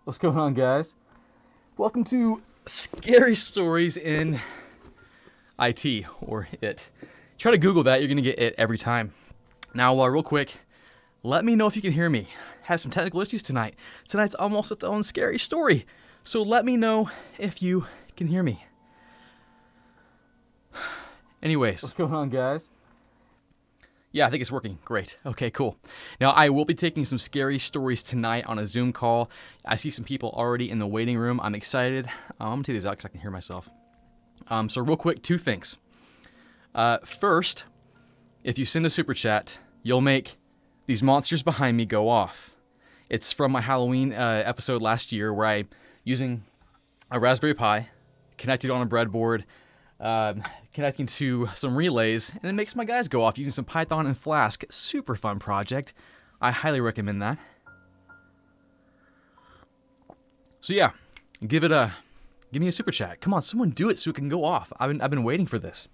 What's going on, guys? Welcome to Scary Stories in IT, or IT. Try to Google that, you're going to get it every time. Now, real quick, let me know if you can hear me. Had some technical issues tonight. Tonight's almost its own scary story. So let me know if you can hear me. Anyways. What's going on, guys? Yeah, I think it's working. Great. Okay, cool. Now, I will be taking some scary stories tonight on a Zoom call. I see some people already in the waiting room. I'm excited. I'm going to take these out because I can hear myself. So real quick, two things. First, if you send a super chat, you'll make these monsters behind me go off. It's from my Halloween episode last year where I, using a Raspberry Pi, connected on a breadboard, connecting to some relays, and it makes my guys go off using some Python and Flask. Super fun project. I highly recommend that. So yeah, give me a super chat. Come on, someone do it so it can go off. I've been waiting for this.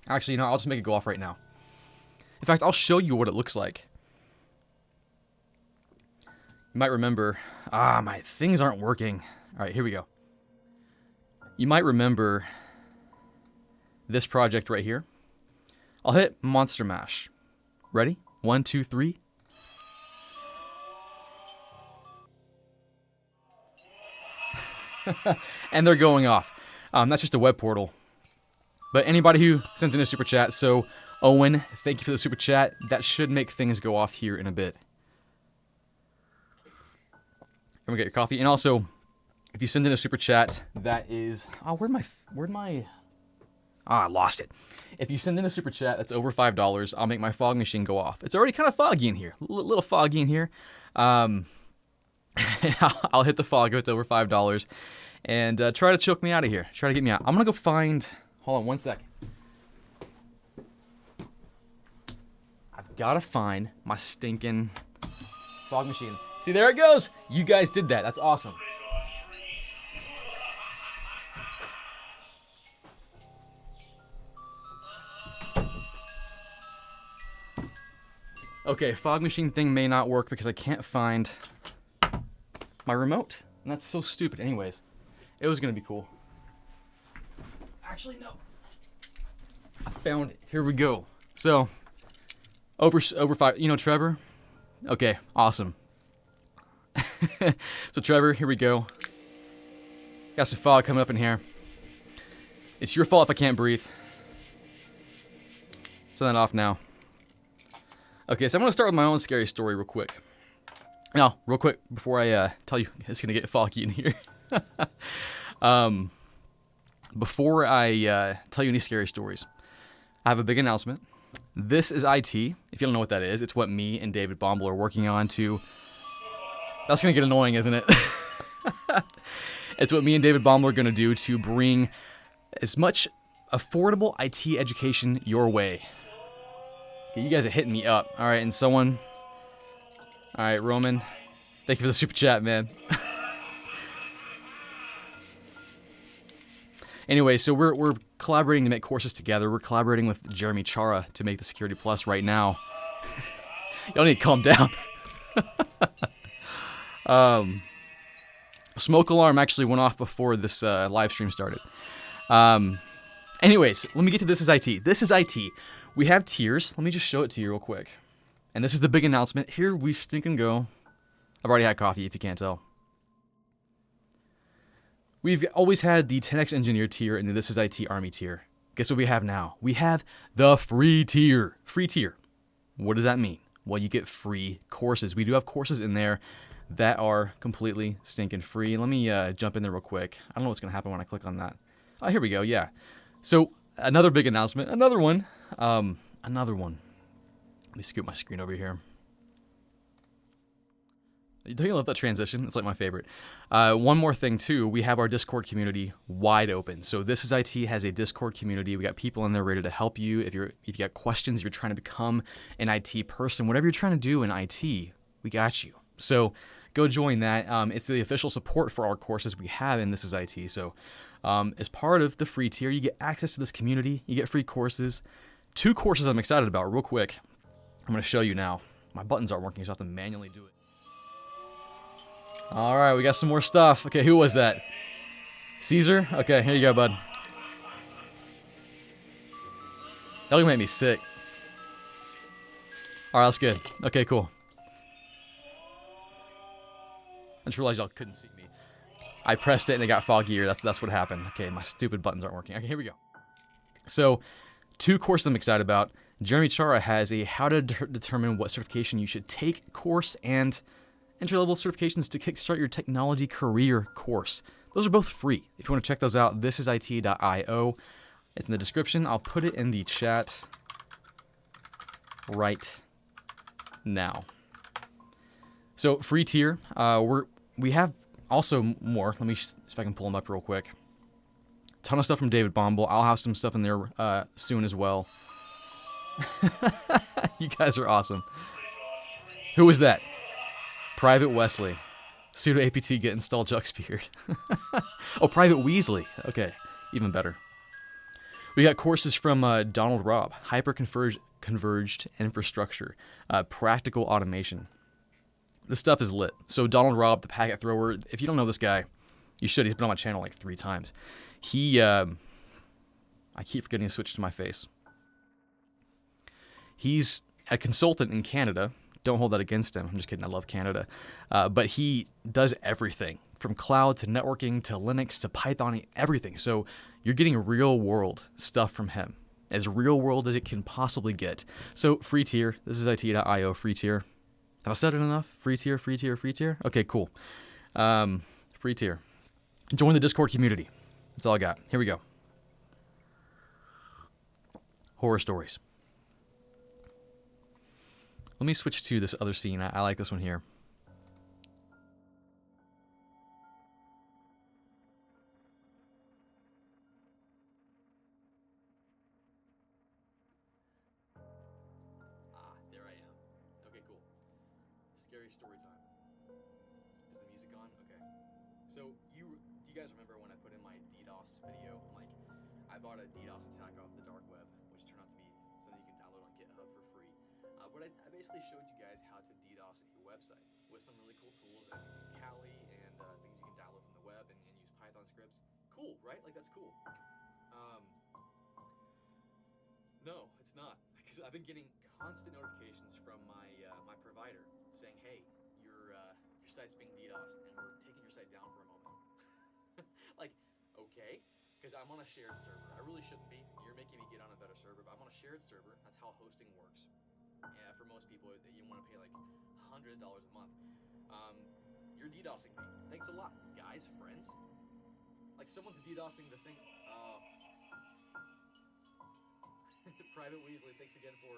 Actually, I'll just make it go off right now. In fact, I'll show you what it looks like. You might remember, my things aren't working. All right, here we go. You might remember this project right here. I'll hit Monster Mash. Ready? 1, 2, 3. And they're going off. That's just a web portal. But anybody who sends in a super chat, so Owen, thank you for the super chat. That should make things go off here in a bit. I'm gonna get your coffee. And also, if you send in a super chat, that is... I lost it. If you send in a super chat that's over $5, I'll make my fog machine go off. It's already kind of foggy in here. A little foggy in here. I'll hit the fog if it's over $5. And try to choke me out of here. Try to get me out. I'm going to go find... Hold on one second. I've got to find my stinking fog machine. See, there it goes. You guys did that. That's awesome. Okay, fog machine thing may not work because I can't find my remote. And that's so stupid. Anyways, it was going to be cool. Actually, no. I found it. Here we go. So, over 5. You know Trevor? Okay, awesome. So Trevor, here we go. Got some fog coming up in here. It's your fault if I can't breathe. Turn that off now. Okay, so I'm going to start with my own scary story real quick. Now, real quick, before I tell you it's going to get foggy in here. Before I tell you any scary stories, I have a big announcement. This is IT. If you don't know what that is, it's what me and David Bombal are working on to... That's going to get annoying, isn't it? It's what me and David Bombal are going to do to bring as much affordable IT education your way. Okay, you guys are hitting me up. All right, and someone... All right, Roman, thank you for the super chat, man. Anyway, so we're collaborating to make courses together. We're collaborating with Jeremy Chara to make the Security Plus right now. Y'all need to calm down. Smoke alarm actually went off before this live stream started. Anyways, let me get to This is IT. This is IT. We have tiers. Let me just show it to you real quick. And this is the big announcement. Here we stink and go. I've already had coffee, if you can't tell. We've always had the 10x Engineer tier and the This is IT Army tier. Guess what we have now? We have the free tier. Free tier. What does that mean? Well, you get free courses. We do have courses in there that are completely stinking free. Let me jump in there real quick. I don't know what's going to happen when I click on that. Oh, here we go. Yeah. So another big announcement. Another one. Let me scoot my screen over here. Don't you love that transition? It's like my favorite. One more thing, too. We have our Discord community wide open. So This is IT has a Discord community. We got people in there ready to help you. If you got questions, if you're trying to become an IT person, whatever you're trying to do in IT, we got you. So go join that. It's the official support for our courses we have in This is IT. So as part of the free tier, you get access to this community. You get free courses. 2 courses I'm excited about real quick. I'm going to show you now. My buttons aren't working, so I have to manually do it. All right, we got some more stuff. Okay, who was that? Caesar? Okay, here you go, bud. That would make me sick. All right, that's good. Okay, cool. I just realized y'all couldn't see me. I pressed it and it got foggier. That's what happened. Okay, my stupid buttons aren't working. Okay, here we go. So, 2 courses I'm excited about. Jeremy Chara has a how to determine what certification you should take course and entry-level certifications to kickstart your technology career course. Those are both free. If you want to check those out, thisisit.io. It's in the description. I'll put it in the chat right now. So free tier. We have also more. Let me see if I can pull them up real quick. Ton of stuff from David Bombal. I'll have some stuff in there soon as well. You guys are awesome. Who was that? Private Wesley. Sudo apt get install Juxbeard. Oh, Private Weasley. Okay, even better. We got courses from Donald Robb. Hyper-converged infrastructure. Practical automation. This stuff is lit. So Donald Robb, the packet thrower. If you don't know this guy, you should. He's been on my channel like 3 times. I keep forgetting to switch to my face. He's a consultant in Canada. Don't hold that against him. I'm just kidding. I love Canada. But he does everything from cloud to networking to Linux to Python, everything. So you're getting real world stuff from him. As real world as it can possibly get. So free tier. This is it.io free tier. Have I said it enough? Free tier, free tier, free tier? Okay, cool. Free tier. Join the Discord community. That's all I got. Here we go. Horror stories. Let me switch to this other scene. I like this one here. There I am. Okay, cool. Scary story time. Is the music on? Okay. So, do you guys remember when I put in my DDoS video? I bought a DDoS attack off the dark web, which turned out to be something you can download on GitHub for free. But I basically showed you guys how to DDoS a website with some really cool tools as you can Kali and things you can download from the web and use Python scripts. Cool, right? Like, that's cool. No, it's not. Because I've been getting constant notifications from my my provider saying, hey, your site's being DDoSed and we're taking your site down for a moment. Like, okay. Because I'm on a shared server. I really shouldn't be. You're making me get on a better server, but I'm on a shared server. That's how hosting works. Yeah, for most people, you want to pay like $100 a month. You're DDoSing me. Thanks a lot, guys, friends. Like, someone's DDoSing the thing. Private Weasley, thanks again for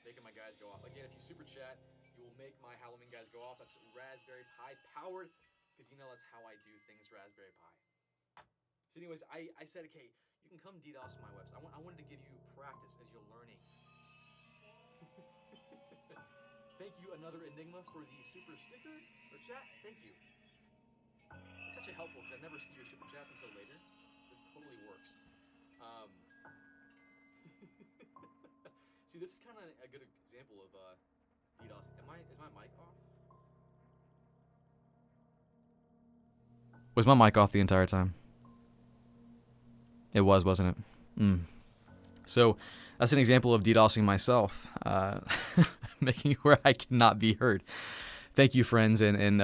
making my guys go off. Again, if you super chat, you will make my Halloween guys go off. That's Raspberry Pi powered, because you know that's how I do things, Raspberry Pi. So anyways, I said, okay, you can come DDoS my website. I wanted to give you practice as you're learning. Thank you, Another Enigma, for the super sticker or chat. Thank you. It's such a helpful, because I never see your super chats until later. This totally works. See, this is kind of a good example of DDoS. Is my mic off? Was my mic off the entire time? It was, wasn't it? So that's an example of DDoSing myself, making it where I cannot be heard. Thank you, friends, and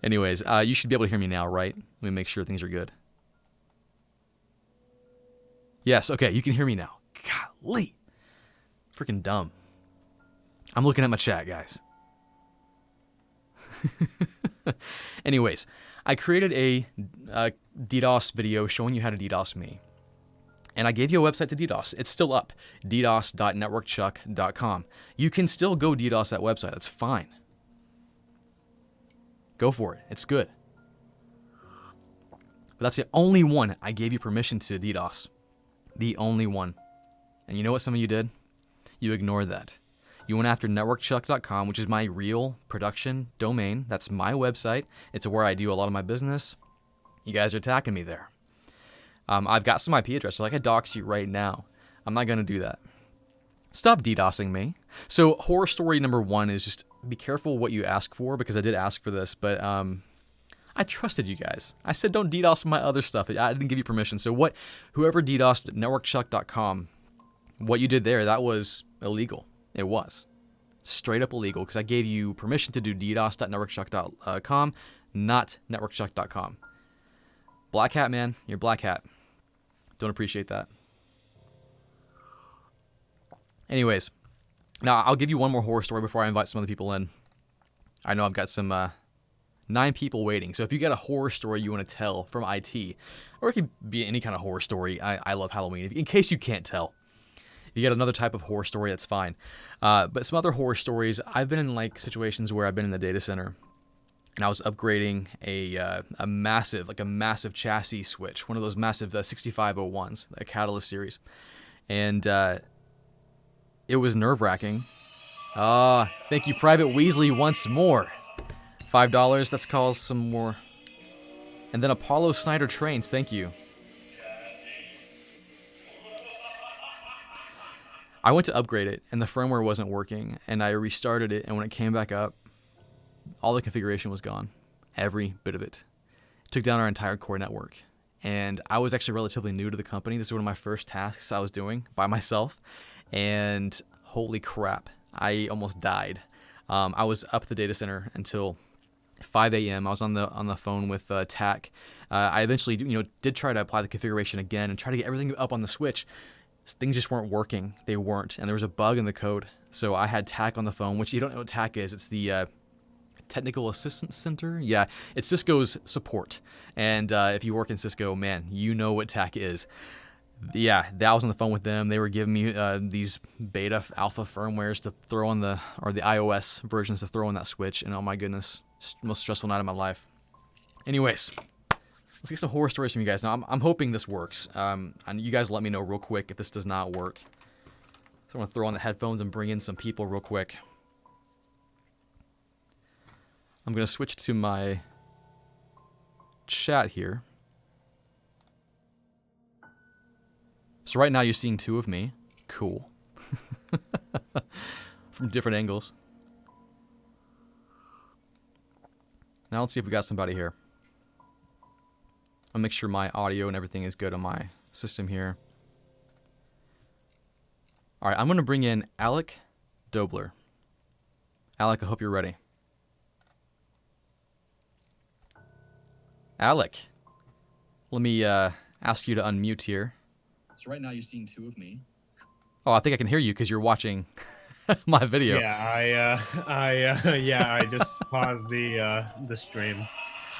anyways, you should be able to hear me now, right? Let me make sure things are good. Yes, okay, you can hear me now. Golly. Freaking dumb. I'm looking at my chat, guys. Anyways, I created a DDoS video showing you how to DDoS me. And I gave you a website to DDoS. It's still up, ddos.networkchuck.com. You can still go DDoS that website. That's fine. Go for it. It's good. But that's the only one I gave you permission to DDoS. The only one. And you know what some of you did? You ignored that. You went after networkchuck.com, which is my real production domain. That's my website. It's where I do a lot of my business. You guys are attacking me there. I've got some IP addresses. I can dox you right now. I'm not going to do that. Stop DDoSing me. So horror story number 1 is just be careful what you ask for, because I did ask for this, but I trusted you guys. I said don't DDoS my other stuff. I didn't give you permission. So whoever DDoSed networkchuck.com, what you did there, that was illegal. It was straight up illegal, because I gave you permission to do DDoS.networkchuck.com, not networkchuck.com. Black hat, man. You're black hat. Don't appreciate that. Anyways, now I'll give you one more horror story before I invite some other people in. I know I've got some 9 people waiting. So if you got a horror story you want to tell from IT, or it could be any kind of horror story. I love Halloween. In case you can't tell. If you got another type of horror story, that's fine. But some other horror stories, I've been in like situations where I've been in the data center and I was upgrading a massive chassis switch, one of those massive 6501s, a Catalyst series. And it was nerve-wracking. Thank you, Private Weasley, once more. $5, let's call some more. And then Apollo Snyder Trains, thank you. I went to upgrade it, and the firmware wasn't working, and I restarted it, and when it came back up, all the configuration was gone. Every bit of it. It took down our entire core network. And I was actually relatively new to the company. This was one of my first tasks I was doing by myself, and holy crap, I almost died. I was up at the data center until 5 a.m. I was on the phone with TAC. I eventually did try to apply the configuration again and try to get everything up on the switch. Things just weren't working. They weren't, and there was a bug in the code. So I had TAC on the phone, which you don't know what TAC is. It's the Technical Assistance Center. Yeah, it's Cisco's support. And if you work in Cisco, man, you know what TAC is. Yeah, I was on the phone with them. They were giving me these beta alpha firmwares to throw on the iOS versions to throw on that switch. And oh my goodness, most stressful night of my life. Anyways, let's get some horror stories from you guys. Now, I'm hoping this works. And you guys let me know real quick if this does not work. So I'm going to throw on the headphones and bring in some people real quick. I'm going to switch to my chat here. So right now you're seeing 2 of me. Cool. From different angles. Now let's see if we got somebody here. I'll make sure my audio and everything is good on my system here. All right, I'm going to bring in Alec Dobler. Alec, I hope you're ready. Alec, let me ask you to unmute here. So right now you're seeing 2 of me. Oh, I think I can hear you because you're watching my video. Yeah, I just paused the stream.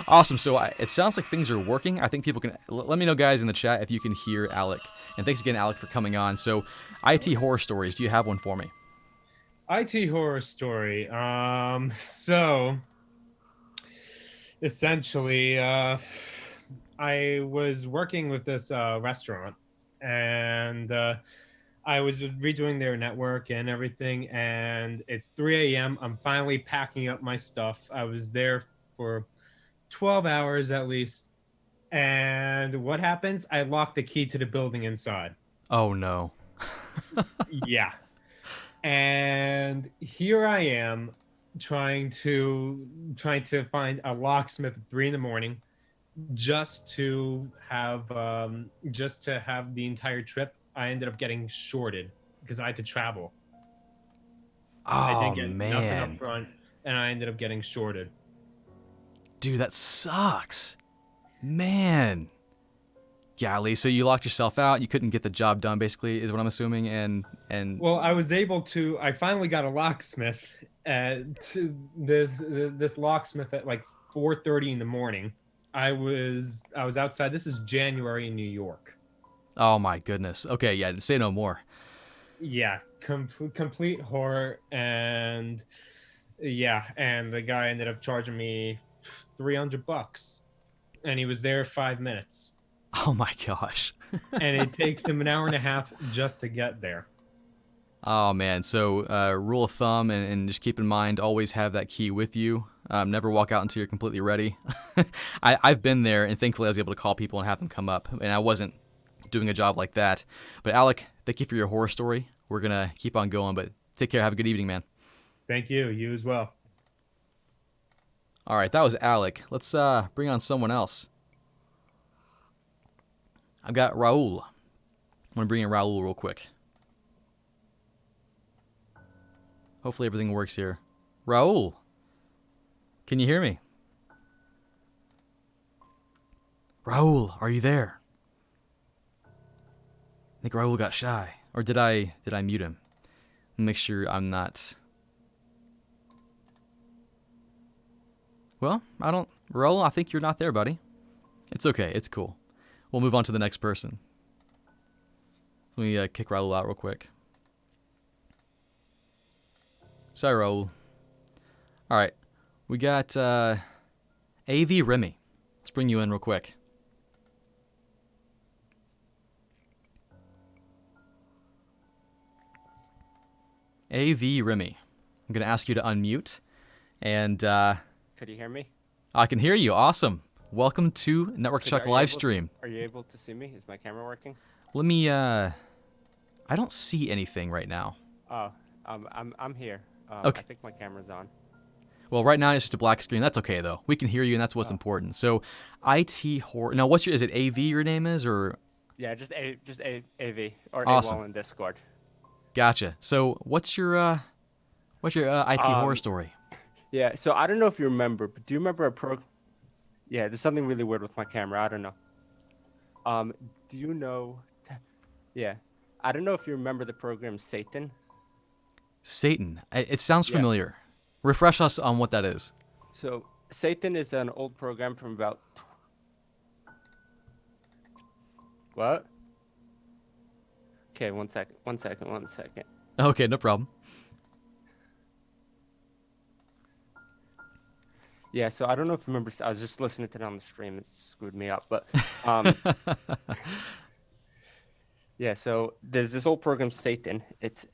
Awesome. So it sounds like things are working. I think people can let me know, guys, in the chat if you can hear Alec. And thanks again, Alec, for coming on. So, IT horror stories. Do you have one for me? IT horror story. So essentially, I was working with this restaurant, and I was redoing their network and everything, and it's 3 a.m. I'm finally packing up my stuff. I was there for 12 hours at least. And what happens? I lock the key to the building inside. Oh, no. Yeah. And here I am trying to find a locksmith at 3 a.m. just to have the entire trip. I ended up getting shorted because I had to travel. Oh, I didn't get man. nothing up front, and I ended up getting shorted. Dude, that sucks. Man. Golly, so you locked yourself out. You couldn't get the job done, basically, is what I'm assuming. And well, I was able to. I finally got a locksmith. To this locksmith at like 4:30 in the morning. I was outside. This is January in New York. Oh my goodness. Okay, yeah. Say no more. Yeah, complete horror, and yeah, and the guy ended up charging me $300, and he was there 5 minutes. Oh my gosh. And it takes him an hour and a half just to get there. Oh man. So rule of thumb, and just keep in mind, always have that key with you. Never walk out until you're completely ready. I've been there, and thankfully I was able to call people and have them come up, and I wasn't doing a job like that. But Alec, thank you for your horror story. We're gonna keep on going, but take care. Have a good evening, man. Thank you. You as well. All right, that was Alec. Let's bring on someone else. I've got Raul. I'm going to bring in Raul real quick. Hopefully everything works here. Raul, can you hear me? Raul, are you there? I think Raul got shy. Or did I mute him? Make sure I'm not... Well, Raul, I think you're not there, buddy. It's okay. It's cool. We'll move on to the next person. Let me kick Raul out real quick. Sorry, Raul. All right. We got AV Remy. Let's bring you in real quick. AV Remy. I'm going to ask you to unmute. And could you hear me? I can hear you. Awesome. Welcome to Network Chuck live stream. Are you able to see me? Is my camera working? Let me I don't see anything right now. Oh, I'm here. Okay. I think my camera's on. Well, right now it's just a black screen. That's okay though. We can hear you, and that's what's important. So, IT horror. Now, is it AV? Your name is, or? Yeah, just AV or Awesome. AWOL in Discord. Gotcha. So, what's your IT horror story? Yeah. So I don't know if you remember, but do you remember a pro? Yeah, there's something really weird with my camera. I don't know. Do you know? Yeah, I don't know if you remember the program Satan. Satan. It sounds familiar. Yeah. Refresh us on what that is. So Satan is an old program from about... What? Okay, one second. Okay, no problem. Yeah, so I don't know if you remember, I was just listening to it on the stream, it screwed me up, but yeah, so there's this old program Satan. It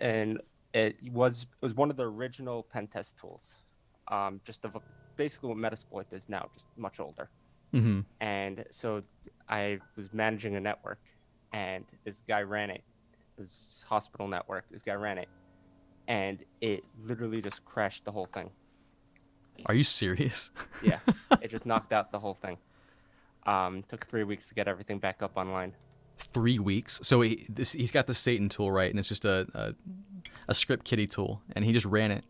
was one of the original pen test tools, basically what Metasploit is now, just much older. Mm-hmm. And so I was managing a network, and this guy ran it. This hospital network, this guy ran it, and it literally just crashed the whole thing. Are you serious? Yeah, it just knocked out the whole thing. Took 3 weeks to get everything back up online. 3 weeks? So he's got the Satan tool, right? And it's just a script kiddie tool, and he just ran it,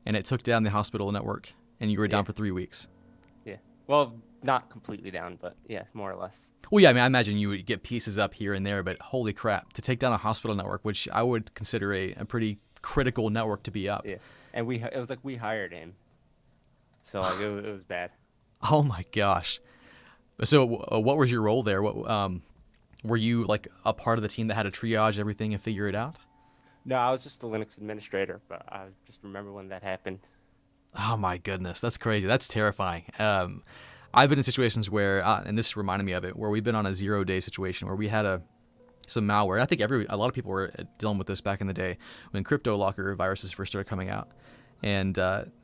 and it took down the hospital network, and you were down for 3 weeks. Yeah. Well, not completely down, but yeah, more or less. Well, yeah, I mean, I imagine you would get pieces up here and there, but holy crap, to take down a hospital network, which I would consider a pretty critical network to be up. Yeah, and it was like we hired him. So like, it was bad. Oh my gosh. So what was your role there? What were you like a part of the team that had to triage everything and figure it out? No, I was just a Linux administrator, but I just remember when that happened. Oh my goodness, that's crazy. That's terrifying. I've been in situations where, and this reminded me of it, where we've been on a 0-day situation where we had some malware. I think a lot of people were dealing with this back in the day when CryptoLocker viruses first started coming out. And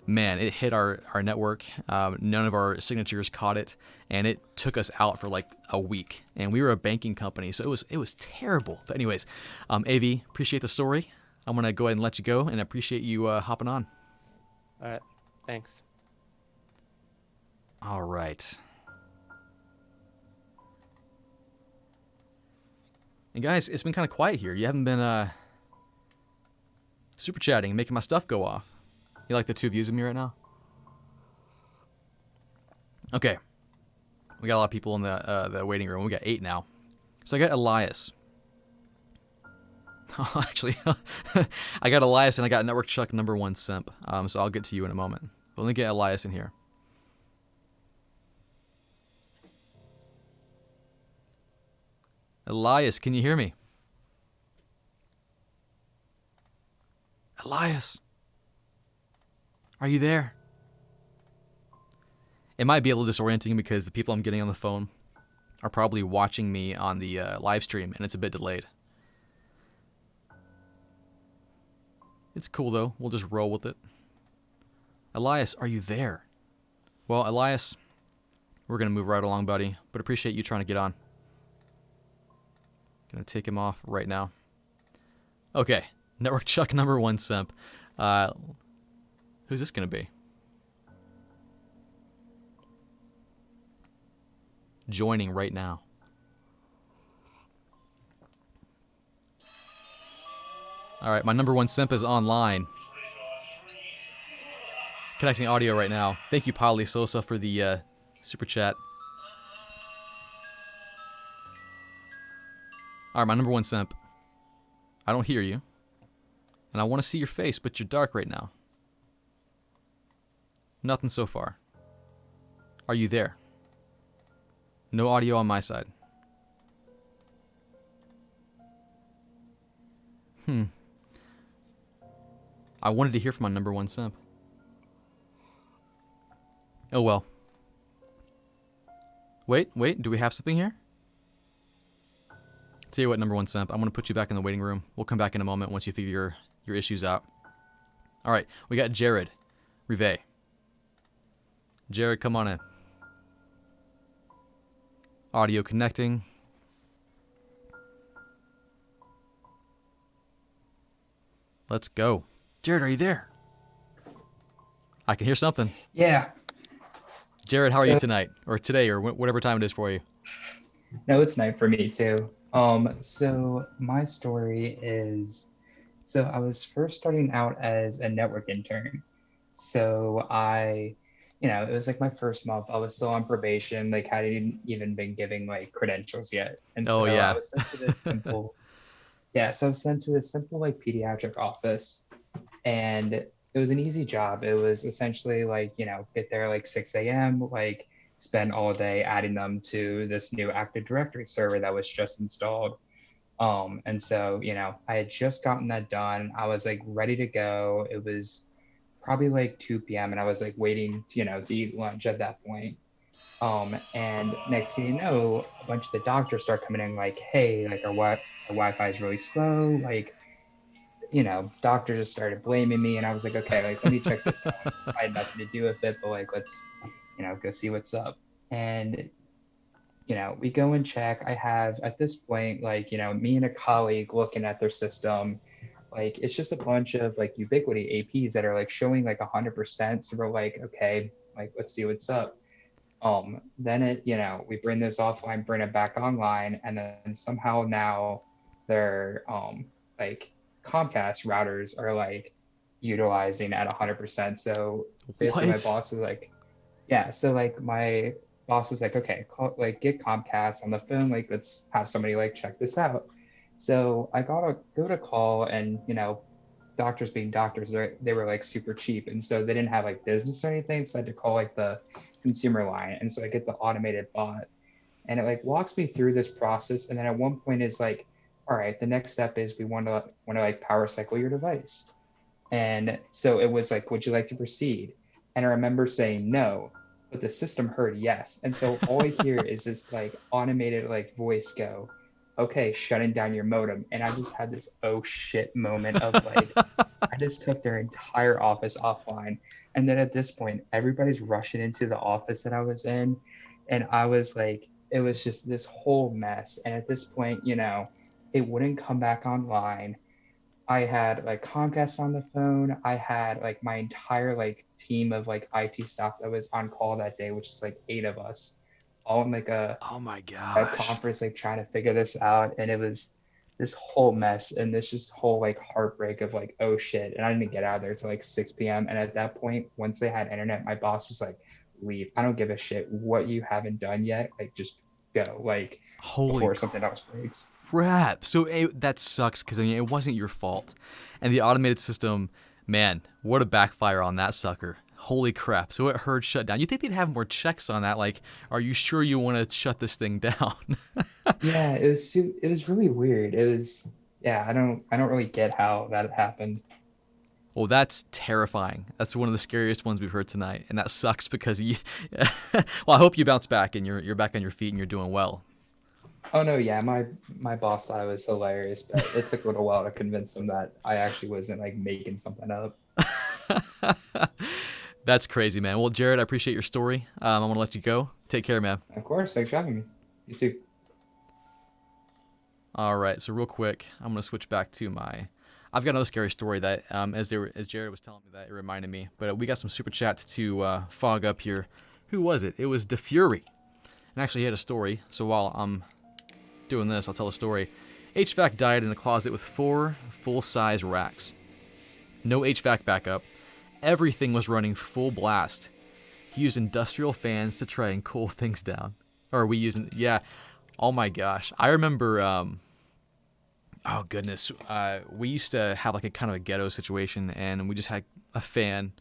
man, it hit our network. None of our signatures caught it, and it took us out for like a week. And we were a banking company, so it was terrible. But anyways, AV, appreciate the story. I'm gonna go ahead and let you go, and appreciate you hopping on. All right, thanks. All right. And guys, it's been kind of quiet here. You haven't been super chatting and making my stuff go off. You like the two views of me right now? Okay. We got a lot of people in the waiting room. We got 8 now. So I got Elias. Actually, I got Elias and I got Network Chuck #1 simp. So I'll get to you in a moment. But let me get Elias in here. Elias, can you hear me? Elias. Are you there? It might be a little disorienting because the people I'm getting on the phone are probably watching me on the live stream, and it's a bit delayed. It's cool, though. We'll just roll with it. Elias, are you there? Well, Elias, we're going to move right along, buddy, but appreciate you trying to get on. Going to take him off right now. Okay, Network Chuck #1 simp. Who's this going to be? Joining right now. All right, my number one simp is online. Connecting audio right now. Thank you, Polly Sosa, for the super chat. All right, my number one simp. I don't hear you. And I want to see your face, but you're dark right now. Nothing so far. Are you there? No audio on my side. I wanted to hear from my number one simp. Oh well. Wait, do we have something here? Tell you what, number one simp, I'm going to put you back in the waiting room. We'll come back in a moment once you figure your issues out. All right, we got Jared Rive. Jared, come on in. Audio connecting. Let's go. Jared, are you there? I can hear something. Yeah. Jared, how are you tonight? Or today, or whatever time it is for you? No, it's night for me too. So my story is, so I was first starting out as a network intern. So it was like my first month. I was still on probation, like hadn't even been giving like credentials yet. And Oh, so yeah. I was sent to this simple, so I was sent to this simple like pediatric office, and it was an easy job. It was essentially like, get there like 6 a.m., like spend all day adding them to this new Active Directory server that was just installed. And so, I had just gotten that done. I was like ready to go. It was probably like 2 p.m. and I was like waiting, to eat lunch at that point. And next thing you know, a bunch of the doctors start coming in like, hey, like our Wi-Fi is really slow. Like, doctors just started blaming me, and I was like, okay, like let me check this out. I had nothing to do with it, but like let's, go see what's up. And we go and check. I have at this point, like, me and a colleague looking at their system, like it's just a bunch of like Ubiquiti APs that are like showing like 100%. So we're like, okay, like let's see what's up. Then we bring this offline, bring it back online, and then somehow now they're like Comcast routers are like utilizing at 100%. So basically my boss is like, so like my boss is like, okay, get Comcast on the phone, like let's have somebody like check this out. So I go to call, and doctors being doctors, they were like super cheap, and so they didn't have like business or anything, so I had to call like the consumer line. And so I get the automated bot, and it like walks me through this process, and then at one point is like, all right, the next step is we want to like power cycle your device. And so it was like, would you like to proceed? And I remember saying no, but the system heard yes. And so all I hear is this like automated like voice go, okay, shutting down your modem. And I just had this oh shit moment of like, I just took their entire office offline. And then at this point, everybody's rushing into the office that I was in. And I was like, it was just this whole mess. And at this point, it wouldn't come back online. I had like Comcast on the phone. I had like my entire like team of like IT staff that was on call that day, which is like 8 of us, all in like a conference, like trying to figure this out. And it was this whole mess and this just whole like heartbreak of like, oh shit. And I didn't get out of there till like 6 p.m. And at that point, once they had internet, my boss was like, leave. I don't give a shit what you haven't done yet. Like just go, like before something else breaks. Crap. So that sucks because, it wasn't your fault. And the automated system, man, what a backfire on that sucker. Holy crap. So it heard shut down. You think they'd have more checks on that? Like, are you sure you want to shut this thing down? Yeah, it was really weird. It was, I don't really get how that happened. Well, that's terrifying. That's one of the scariest ones we've heard tonight. And that sucks because well, I hope you bounce back and you're back on your feet and you're doing well. Oh no, yeah, my boss thought it was hilarious, but it took a little while to convince him that I actually wasn't like making something up. That's crazy, man. Well, Jared, I appreciate your story. I want to let you go. Take care, man. Of course, thanks for having me. You too. All right, so real quick, I'm going to switch back to my I've got another scary story that, as Jared was telling me that, it reminded me. But we got some super chats to fog up here. Who was it? It was DeFury. And actually, he had a story. So while I'm doing this, I'll tell a story. HVAC died in a closet with 4 full-size racks. No HVAC backup. Everything was running full blast. He used industrial fans to try and cool things down. Or we using, yeah. Oh my gosh. I remember, oh goodness. We used to have like a kind of a ghetto situation, and we just had a fan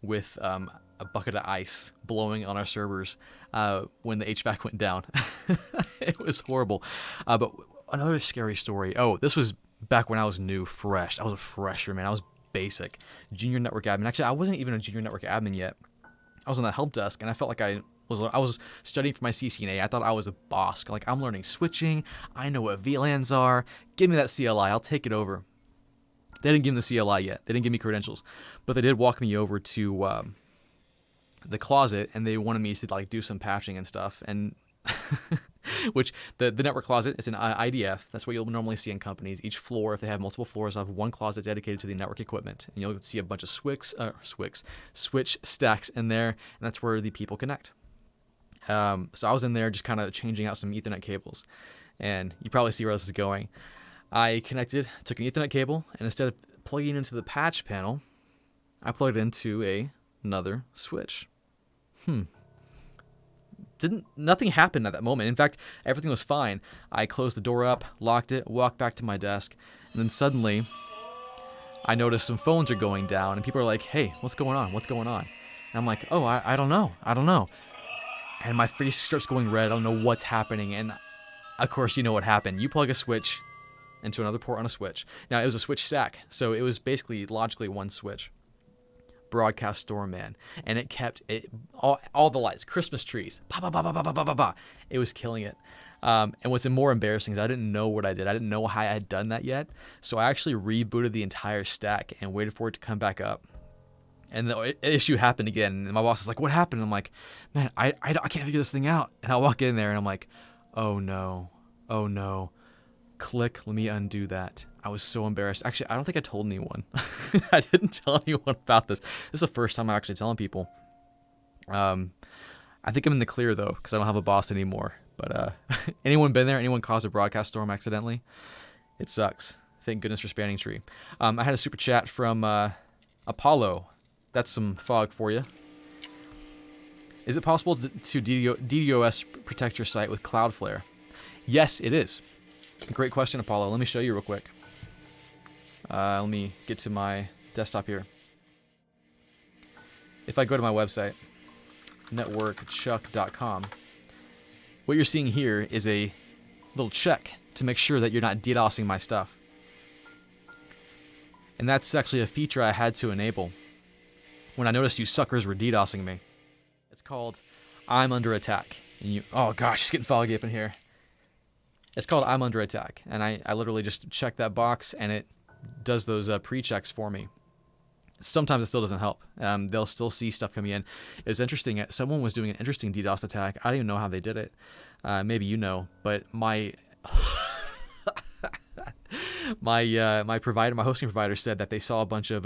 with a bucket of ice blowing on our servers when the HVAC went down. It was horrible. But another scary story. Oh, this was back when I was new, fresh. I was a fresher, man. I was basic. Junior network admin. Actually, I wasn't even a junior network admin yet. I was on the help desk, and I felt like I was studying for my CCNA. I thought I was a boss. Like, I'm learning switching. I know what VLANs are. Give me that CLI. I'll take it over. They didn't give me the CLI yet. They didn't give me credentials. But they did walk me over to the closet, and they wanted me to like do some patching and stuff. And which the network closet is an IDF. That's what you'll normally see in companies. Each floor, if they have multiple floors, they'll have one closet dedicated to the network equipment, and you'll see a bunch of switch stacks in there, and that's where the people connect. So I was in there just kind of changing out some Ethernet cables, and you probably see where this is going. I took an Ethernet cable, and instead of plugging into the patch panel, I plugged into another switch. Nothing happened at that moment. In fact, everything was fine. I closed the door up, locked it, walked back to my desk, and then suddenly I noticed some phones are going down, and people are like, "Hey, what's going on? What's going on?" And I'm like, "Oh, I don't know. I don't know." And my face starts going red. I don't know what's happening. And of course, you know what happened. You plug a switch into another port on a switch. Now, it was a switch stack, so it was basically logically one switch. Broadcast storm, man, and it kept all the lights, Christmas trees, it was killing it. And what's more embarrassing is I didn't know what I did. I didn't know how I had done that yet, so I actually rebooted the entire stack and waited for it to come back up. And the issue happened again, and my boss is like, "What happened?" And I'm like, "Man, I can't figure this thing out." And I walk in there and I'm like, oh no, click, let me undo that. I was so embarrassed. Actually, I don't think I told anyone. I didn't tell anyone about this. This is the first time I'm actually telling people. I think I'm in the clear, though, because I don't have a boss anymore. But anyone been there? Anyone caused a broadcast storm accidentally? It sucks. Thank goodness for Spanning Tree. I had a super chat from Apollo. That's some fog for you. Is it possible to DDoS protect your site with Cloudflare? Yes, it is. Great question, Apollo. Let me show you real quick. Let me get to my desktop here. If I go to my website, networkchuck.com, what you're seeing here is a little check to make sure that you're not DDoSing my stuff. And that's actually a feature I had to enable when I noticed you suckers were DDoSing me. It's called I'm under attack. And oh gosh, it's getting foggy up in here. It's called I'm under attack. And I literally just check that box and it does those pre-checks for me. Sometimes it still doesn't help. They'll still see stuff coming in. It was interesting. Someone was doing an interesting DDoS attack. I don't even know how they did it. Maybe you know, but my my hosting provider said that they saw a bunch of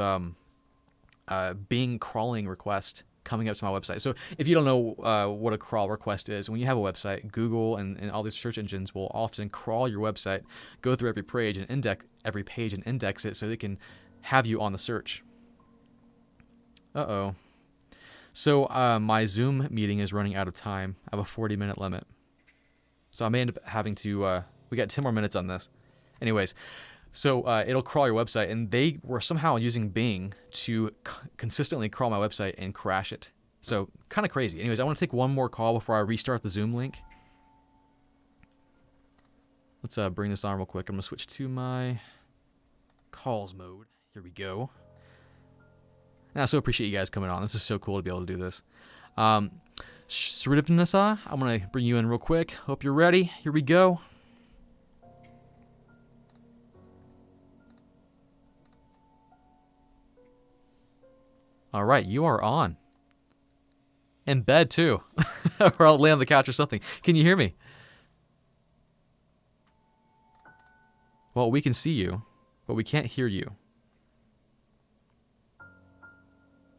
Bing crawling requests coming up to my website. So if you don't know what a crawl request is, when you have a website, Google and all these search engines will often crawl your website, go through every page and index it so they can have you on the search. Uh-oh. So my Zoom meeting is running out of time. I have a 40-minute limit. So I may end up having to, we got 10 more minutes on this. Anyways, so it'll crawl your website, and they were somehow using Bing to consistently crawl my website and crash it. So kind of crazy. Anyways, I want to take one more call before I restart the Zoom link. Let's bring this on real quick. I'm going to switch to my calls mode. Here we go. And I so appreciate you guys coming on. This is so cool to be able to do this. Sridipnasa, I'm going to bring you in real quick. Hope you're ready. Here we go. All right, you are on. In bed, too. Or I'll lay on the couch or something. Can you hear me? Well, we can see you, but we can't hear you.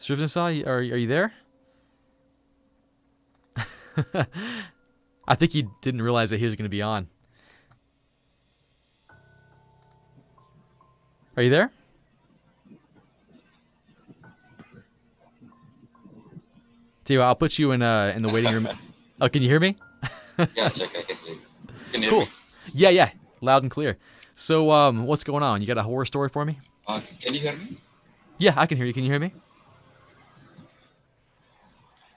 Srivnasa, are you there? I think he didn't realize that he was going to be on. Are you there? Tell you what, I'll put you in the waiting room. Oh, can you hear me? Yeah, check. I can hear you. Can you Cool. hear me? Yeah, loud and clear. So, what's going on? You got a horror story for me? Can you hear me? Yeah, I can hear you. Can you hear me?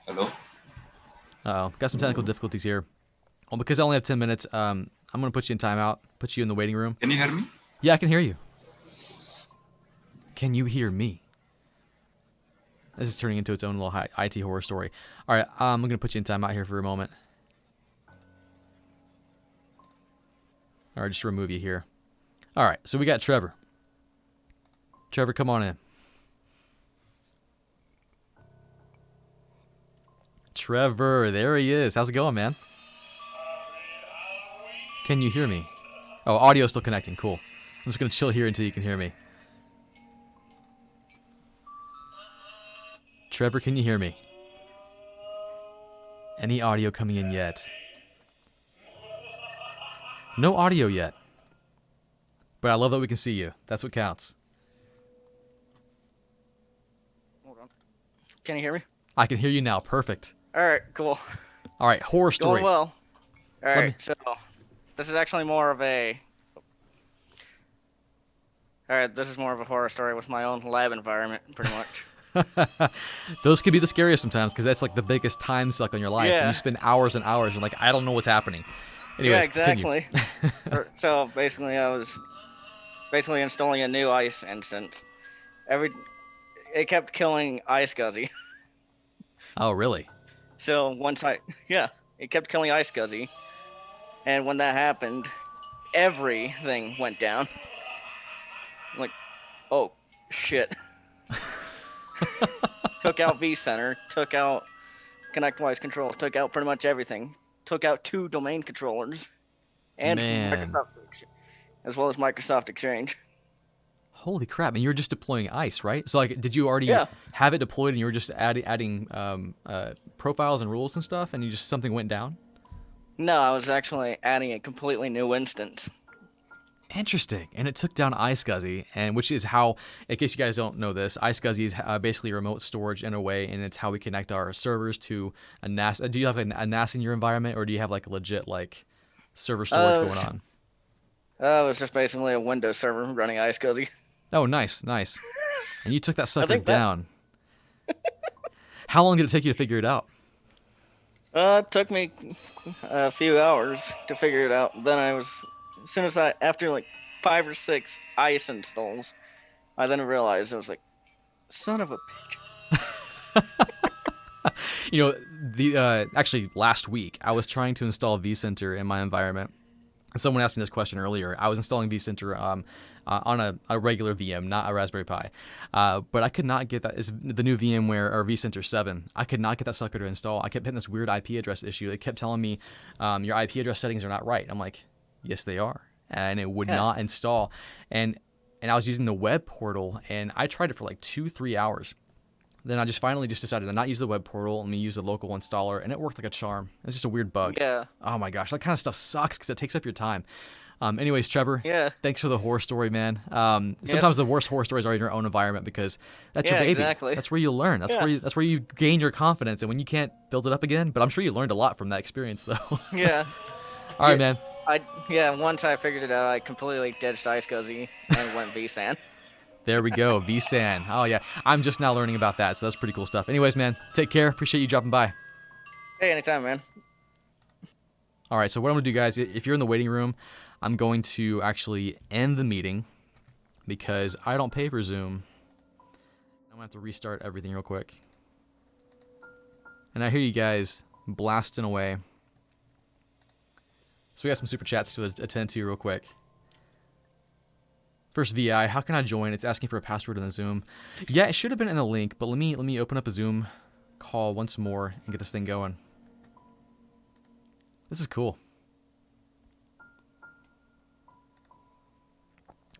Hello? Uh-oh, got some technical difficulties here. Well, because I only have 10 minutes, I'm going to put you in timeout, put you in the waiting room. Can you hear me? Yeah, I can hear you. Can you hear me? This is turning into its own little IT horror story. All right, I'm going to put you in timeout here for a moment. All right, just remove you here. All right, so we got Trevor. Trevor, come on in. Trevor, there he is. How's it going, man? Can you hear me? Oh, audio's still connecting. Cool. I'm just going to chill here until you can hear me. Trevor, can you hear me? Any audio coming in yet? No audio yet. But I love that we can see you. That's what counts. Hold on. Can you hear me? I can hear you now. Perfect. All right, cool. All right, horror story. Going well. All Let right, me- so this is actually more of a. All right, this is more of a horror story with my own lab environment, pretty much. Those can be the scariest sometimes because that's like the biggest time suck in your life. And Yeah. you spend hours and hours and like, I don't know what's happening. Anyways, yeah, continue. exactly. So basically, I was installing a new ice instance. It kept killing Ice Guzzy. Oh, really? So it kept killing Ice Guzzy, and when that happened, everything went down. I'm like, oh shit. Took out vCenter, took out ConnectWise Control, took out pretty much everything. Took out 2 domain controllers, and Man. as well as Microsoft Exchange. Holy crap. And you were just deploying ICE, right? So like, did you already Yeah. have it deployed and you were just adding profiles and rules and stuff and something went down? No, I was actually adding a completely new instance. Interesting. And it took down iSCSI, and which is how, in case you guys don't know this, iSCSI is basically remote storage in a way, and it's how we connect our servers to a NAS. Do you have a NAS in your environment, or do you have like legit like server storage going on? It was just basically a Windows server running iSCSI. Oh, nice. And you took that sucker think that- down. How long did it take you to figure it out? It took me a few hours to figure it out. Then after like 5 or 6 ICE installs, I then realized I was like, son of a bitch. You know, actually last week I was trying to install vCenter in my environment. And someone asked me this question earlier. I was installing vCenter on a regular VM, not a Raspberry Pi. But I could not get that. It's the new VMware or vCenter 7. I could not get that sucker to install. I kept hitting this weird IP address issue. It kept telling me your IP address settings are not right. I'm like, yes, they are. And it would not install. And I was using the web portal, and I tried it for like 2-3 hours. Then I finally decided to not use the web portal. Let me use the local installer, and it worked like a charm. It's just a weird bug. Yeah. Oh my gosh, that kind of stuff sucks because it takes up your time. Anyways, Trevor, Yeah. thanks for the horror story, man. Sometimes the worst horror stories are in your own environment because that's your Yeah, baby. exactly. That's where you learn. That's where you gain your confidence, and when you can't build it up again. But I'm sure you learned a lot from that experience, though. Yeah. All right, man. Once I figured it out, I completely ditched iSCSI and went vSAN. There we go, vSAN. Oh yeah, I'm just now learning about that, so that's pretty cool stuff. Anyways, man, take care. Appreciate you dropping by. Hey, anytime, man. All right, so what I'm gonna do, guys, if you're in the waiting room, I'm going to actually end the meeting because I don't pay for Zoom. I'm gonna have to restart everything real quick. And I hear you guys blasting away. So we got some super chats to attend to real quick. First VI, how can I join? It's asking for a password in the Zoom. Yeah, it should have been in the link, but let me open up a Zoom call once more and get this thing going. This is cool.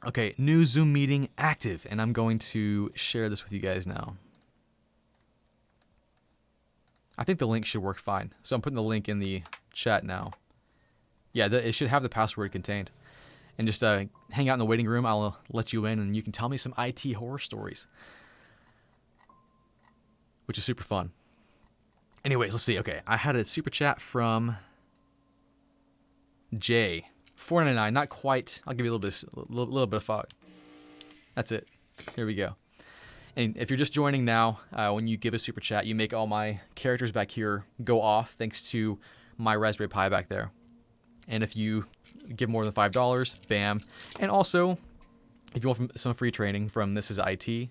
Okay, new Zoom meeting active, and I'm going to share this with you guys now. I think the link should work fine. So I'm putting the link in the chat now. Yeah, it should have the password contained. And just hang out in the waiting room. I'll let you in, and you can tell me some IT horror stories, which is super fun. Anyways, let's see. Okay, I had a super chat from Jay, $4.99. Not quite. I'll give you a little bit of fog. That's it. Here we go. And if you're just joining now, when you give a super chat, you make all my characters back here go off thanks to my Raspberry Pi back there. And if you give more than $5, bam. And also, if you want some free training from This Is IT,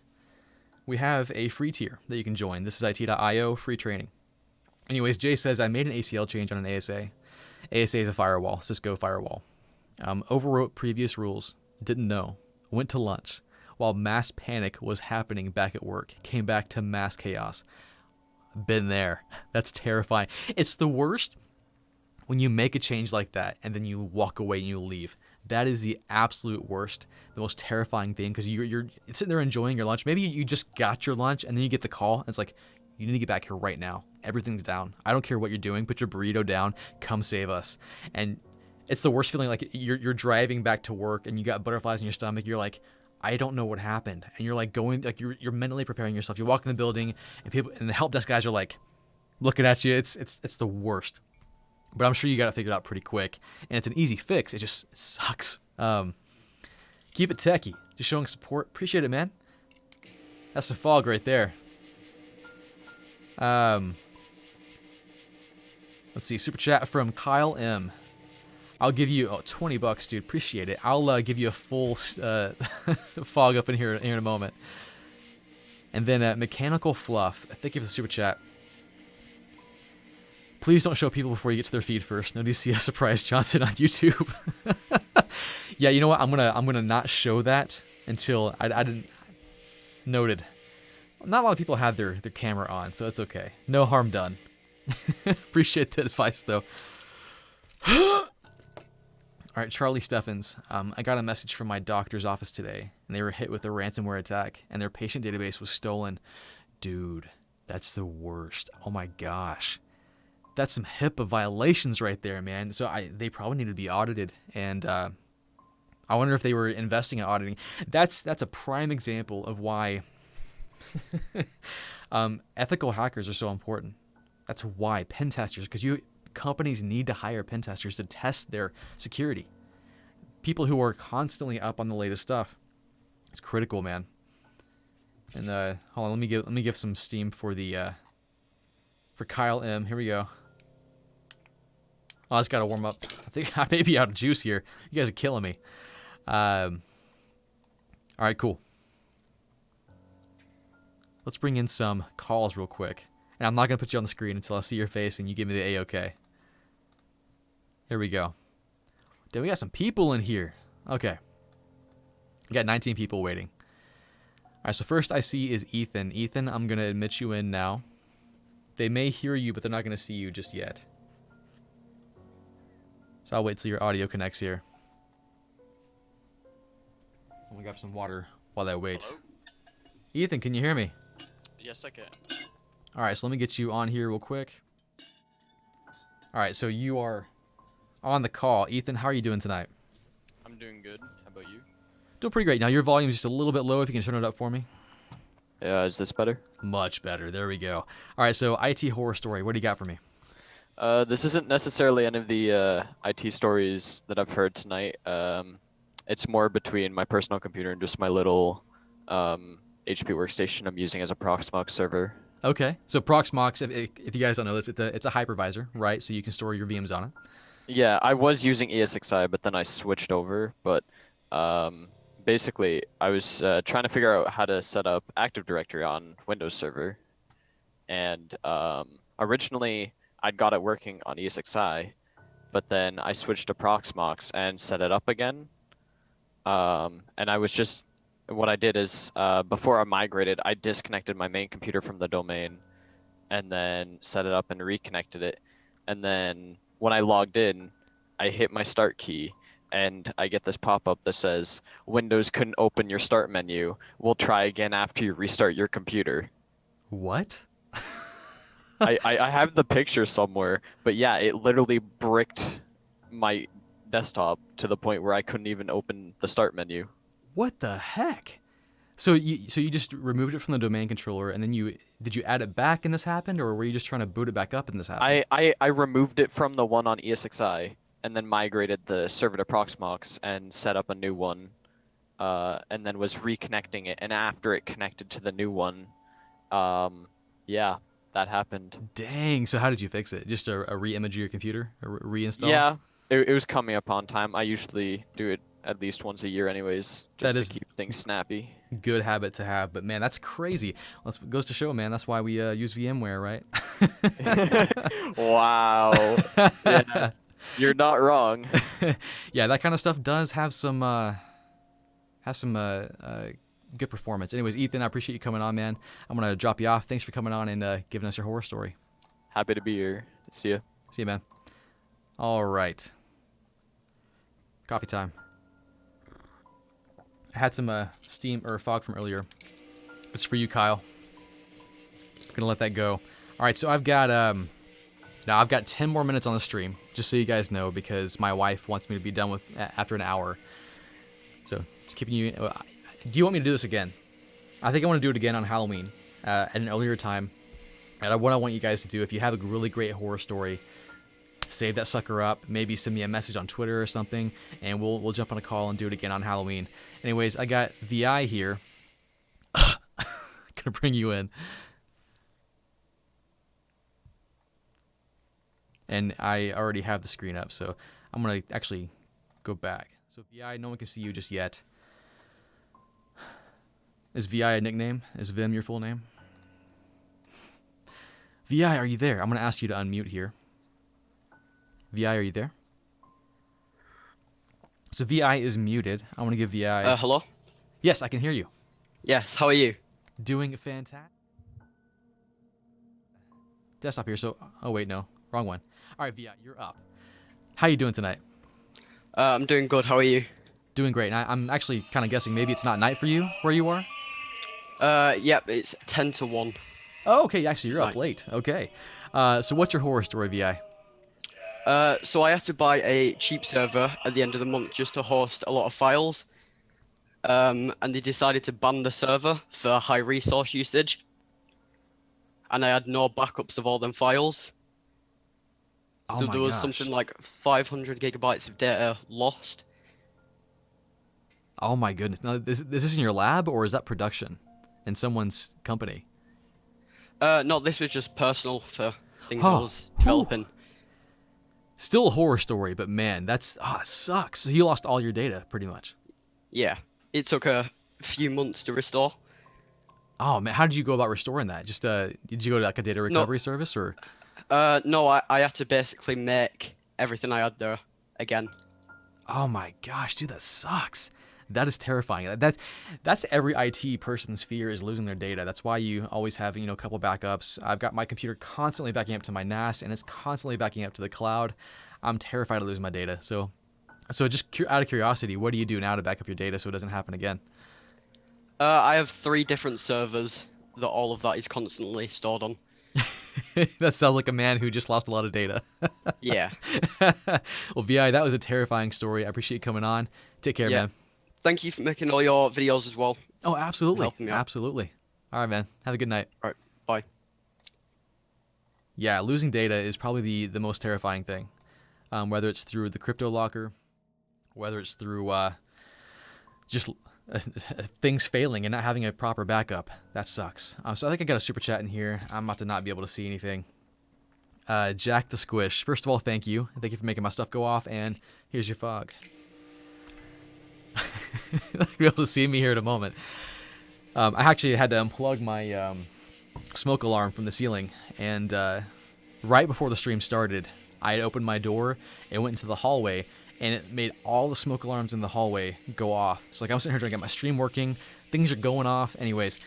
we have a free tier that you can join. This is it.io, free training. Anyways, Jay says, I made an ACL change on an ASA. ASA is a firewall, Cisco firewall. Overwrote previous rules, didn't know, went to lunch. While mass panic was happening back at work, came back to mass chaos. Been there. That's terrifying. It's the worst when you make a change like that and then you walk away and you leave. That is the absolute worst, the most terrifying thing, because you're sitting there enjoying your lunch. Maybe you just got your lunch and then you get the call. And it's like, you need to get back here right now. Everything's down. I don't care what you're doing. Put your burrito down. Come save us. And it's the worst feeling, like you're driving back to work and you got butterflies in your stomach. You're like, I don't know what happened. And you're like going, like you're mentally preparing yourself. You walk in the building and people and the help desk guys are like looking at you. It's the worst. But I'm sure you got it figured out pretty quick. And it's an easy fix. It just sucks. Keep it techie. Just showing support. Appreciate it, man. That's the fog right there. Let's see. Super chat from Kyle M. I'll give you $20, dude. Appreciate it. I'll give you a full fog up in here in a moment. And then Mechanical Fluff. Thank you for the super chat. Please don't show people before you get to their feed first. No DCS Surprise Johnson on YouTube. Yeah, you know what? I'm gonna not show that until I didn't. Noted. Not a lot of people have their camera on, so it's okay. No harm done. Appreciate the advice though. All right, Charlie Steffens. I got a message from my doctor's office today, and they were hit with a ransomware attack, and their patient database was stolen. Dude, that's the worst. Oh my gosh. That's some HIPAA violations right there, man. So they probably need to be audited, and I wonder if they were investing in auditing. That's a prime example of why ethical hackers are so important. That's why pen testers, because companies need to hire pen testers to test their security. People who are constantly up on the latest stuff. It's critical, man. And hold on, let me give some steam for the for Kyle M. Here we go. Oh, I just gotta warm up. I think I may be out of juice here. You guys are killing me. All right, cool. Let's bring in some calls real quick. And I'm not gonna put you on the screen until I see your face and you give me the A-OK. Here we go. Then we got some people in here. Okay. We got 19 people waiting. All right, so first I see is Ethan. Ethan, I'm going to admit you in now. They may hear you, but they're not going to see you just yet. So I'll wait till your audio connects here. I'm going to grab some water while I wait. Hello? Ethan, can you hear me? Yes, I can. All right, so let me get you on here real quick. All right, so you are on the call. Ethan, how are you doing tonight? I'm doing good. How about you? Doing pretty great. Now, your volume is just a little bit low. If you can turn it up for me. Yeah, is this better? Much better. There we go. All right, so IT horror story. What do you got for me? This isn't necessarily any of the IT stories that I've heard tonight. It's more between my personal computer and just my little HP workstation I'm using as a Proxmox server. Okay, so Proxmox, if you guys don't know this, it's a hypervisor, right? So you can store your VMs on it. Yeah, I was using ESXi, but then I switched over. But basically, I was trying to figure out how to set up Active Directory on Windows Server. And originally, I'd got it working on ESXi, but then I switched to Proxmox and set it up again. And I was just, what I did is, before I migrated, I disconnected my main computer from the domain and then set it up and reconnected it. And then when I logged in, I hit my start key and I get this pop-up that says, Windows couldn't open your start menu. We'll try again after you restart your computer. What? I have the picture somewhere, but yeah, it literally bricked my desktop to the point where I couldn't even open the start menu. What the heck? So you just removed it from the domain controller, and then did you add it back and this happened, or were you just trying to boot it back up and this happened? I removed it from the one on ESXi and then migrated the server to Proxmox and set up a new one, and then was reconnecting it. And after it connected to the new one, yeah, that happened. Dang. So how did you fix it? Just a re-image of your computer, a reinstall? Yeah, it was coming up on time. I usually do it at least once a year, anyways, just to keep things snappy. Good habit to have, but man, that's crazy. Well, it goes to show, man. That's why we use VMware, right? Wow. Yeah, you're not wrong. Yeah, that kind of stuff does have some good performance. Anyways, Ethan, I appreciate you coming on, man. I'm gonna drop you off. Thanks for coming on and giving us your horror story. Happy to be here. See ya. See you, man. All right. Coffee time. I had some steam or fog from earlier. It's for you, Kyle. Gonna let that go. All right, so I've got 10 more minutes on the stream, just so you guys know, because my wife wants me to be done with after an hour. So just keeping you. Do you want me to do this again? I think I want to do it again on Halloween at an earlier time. And what I want you guys to do, if you have a really great horror story, save that sucker up. Maybe send me a message on Twitter or something, and we'll jump on a call and do it again on Halloween. Anyways, I got VI here. Gonna bring you in. And I already have the screen up, so I'm gonna actually go back. So VI, no one can see you just yet. Is VI a nickname? Is Vim your full name? VI, are you there? I'm gonna ask you to unmute here. VI, are you there? So VI is muted. I want to give VI... hello? Yes, I can hear you. Yes, how are you? Doing fantastic. Desktop here, so... Oh, wait, no. Wrong one. All right, VI, you're up. How you doing tonight? I'm doing good, how are you? Doing great. And I'm actually kind of guessing maybe it's not night for you where you are? Yep, it's 10 to 1. Oh, okay, actually, you're up Night. late. Okay. So what's your horror story, VI? So I had to buy a cheap server at the end of the month just to host a lot of files. And they decided to ban the server for high resource usage. And I had no backups of all them files. Oh So my there was gosh. something like 500 gigabytes of data lost. Oh my goodness. Now, is this in your lab, or is that production in someone's company? No, this was just personal for things I Oh, was developing. Still a horror story, but man, that sucks. So you lost all your data, pretty much. Yeah, it took a few months to restore. Oh man, how did you go about restoring that? Just did you go to like a data recovery service, or? No, I had to basically make everything I had there again. Oh my gosh, dude, that sucks. That is terrifying. That's every IT person's fear, is losing their data. That's why you always have, a couple backups. I've got my computer constantly backing up to my NAS, and it's constantly backing up to the cloud. I'm terrified of losing my data. So just out of curiosity, what do you do now to back up your data so it doesn't happen again? I have 3 different servers that all of that is constantly stored on. That sounds like a man who just lost a lot of data. Yeah. Well, VI, that was a terrifying story. I appreciate you coming on. Take care, Yeah. man. Thank you for making all your videos as well. Oh, absolutely. Helping me out. Absolutely. All right, man. Have a good night. All right. Bye. Yeah, losing data is probably the most terrifying thing. Whether it's through the crypto locker, whether it's through just things failing and not having a proper backup. That sucks. So I think I got a super chat in here. I'm about to not be able to see anything. Jack the Squish. First of all, thank you. Thank you for making my stuff go off, and here's your fog. You'll be able to see me here in a moment. I actually had to unplug my smoke alarm from the ceiling, and right before the stream started, I had opened my door and went into the hallway, and it made all the smoke alarms in the hallway go off. So like I'm sitting here trying to get my stream working, things are going off. Anyways,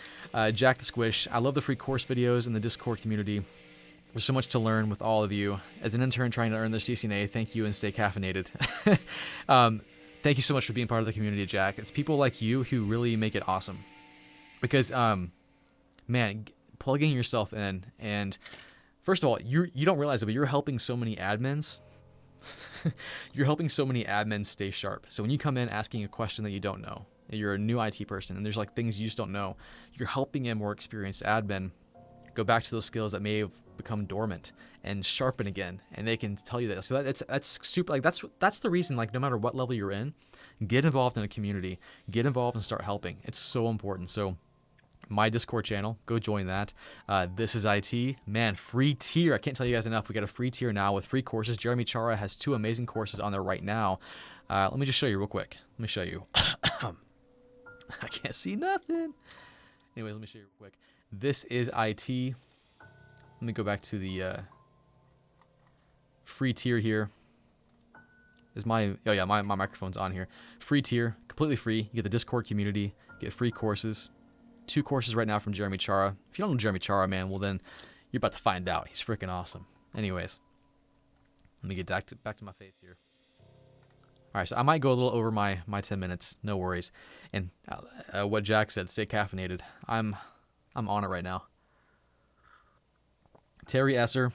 Jack the Squish, I love the free course videos in the Discord community. There's so much to learn with all of you. As an intern trying to earn their CCNA, thank you and stay caffeinated. Thank you so much for being part of the community, Jack. It's people like you who really make it awesome. Because, man, plugging yourself in and first of all, you don't realize it, but you're helping so many admins. You're helping so many admins stay sharp. So when you come in asking a question that you don't know, you're a new IT person, and there's like things you just don't know, you're helping a more experienced admin go back to those skills that may have become dormant and sharpen again, and they can tell you that. So that's super, like that's the reason, like no matter what level you're in, get involved in a community, get involved and start helping. It's so important. So my Discord channel, go join that. This is IT, man, free tier. I can't tell you guys enough. We got a free tier now with free courses. Jeremy Chara has 2 amazing courses on there right now. Let me just show you real quick. Let me show you. I can't see nothing. Anyways, let me show you real quick. This is IT. Let me go back to the free tier here. Is my microphone's on here. Free tier, completely free. You get the Discord community, get free courses. 2 courses right now from Jeremy Chara. If you don't know Jeremy Chara, man, well then you're about to find out. He's freaking awesome. Anyways, let me get back to my face here. All right, so I might go a little over my 10 minutes. No worries. And what Jack said, stay caffeinated. I'm on it right now. Terry Esser,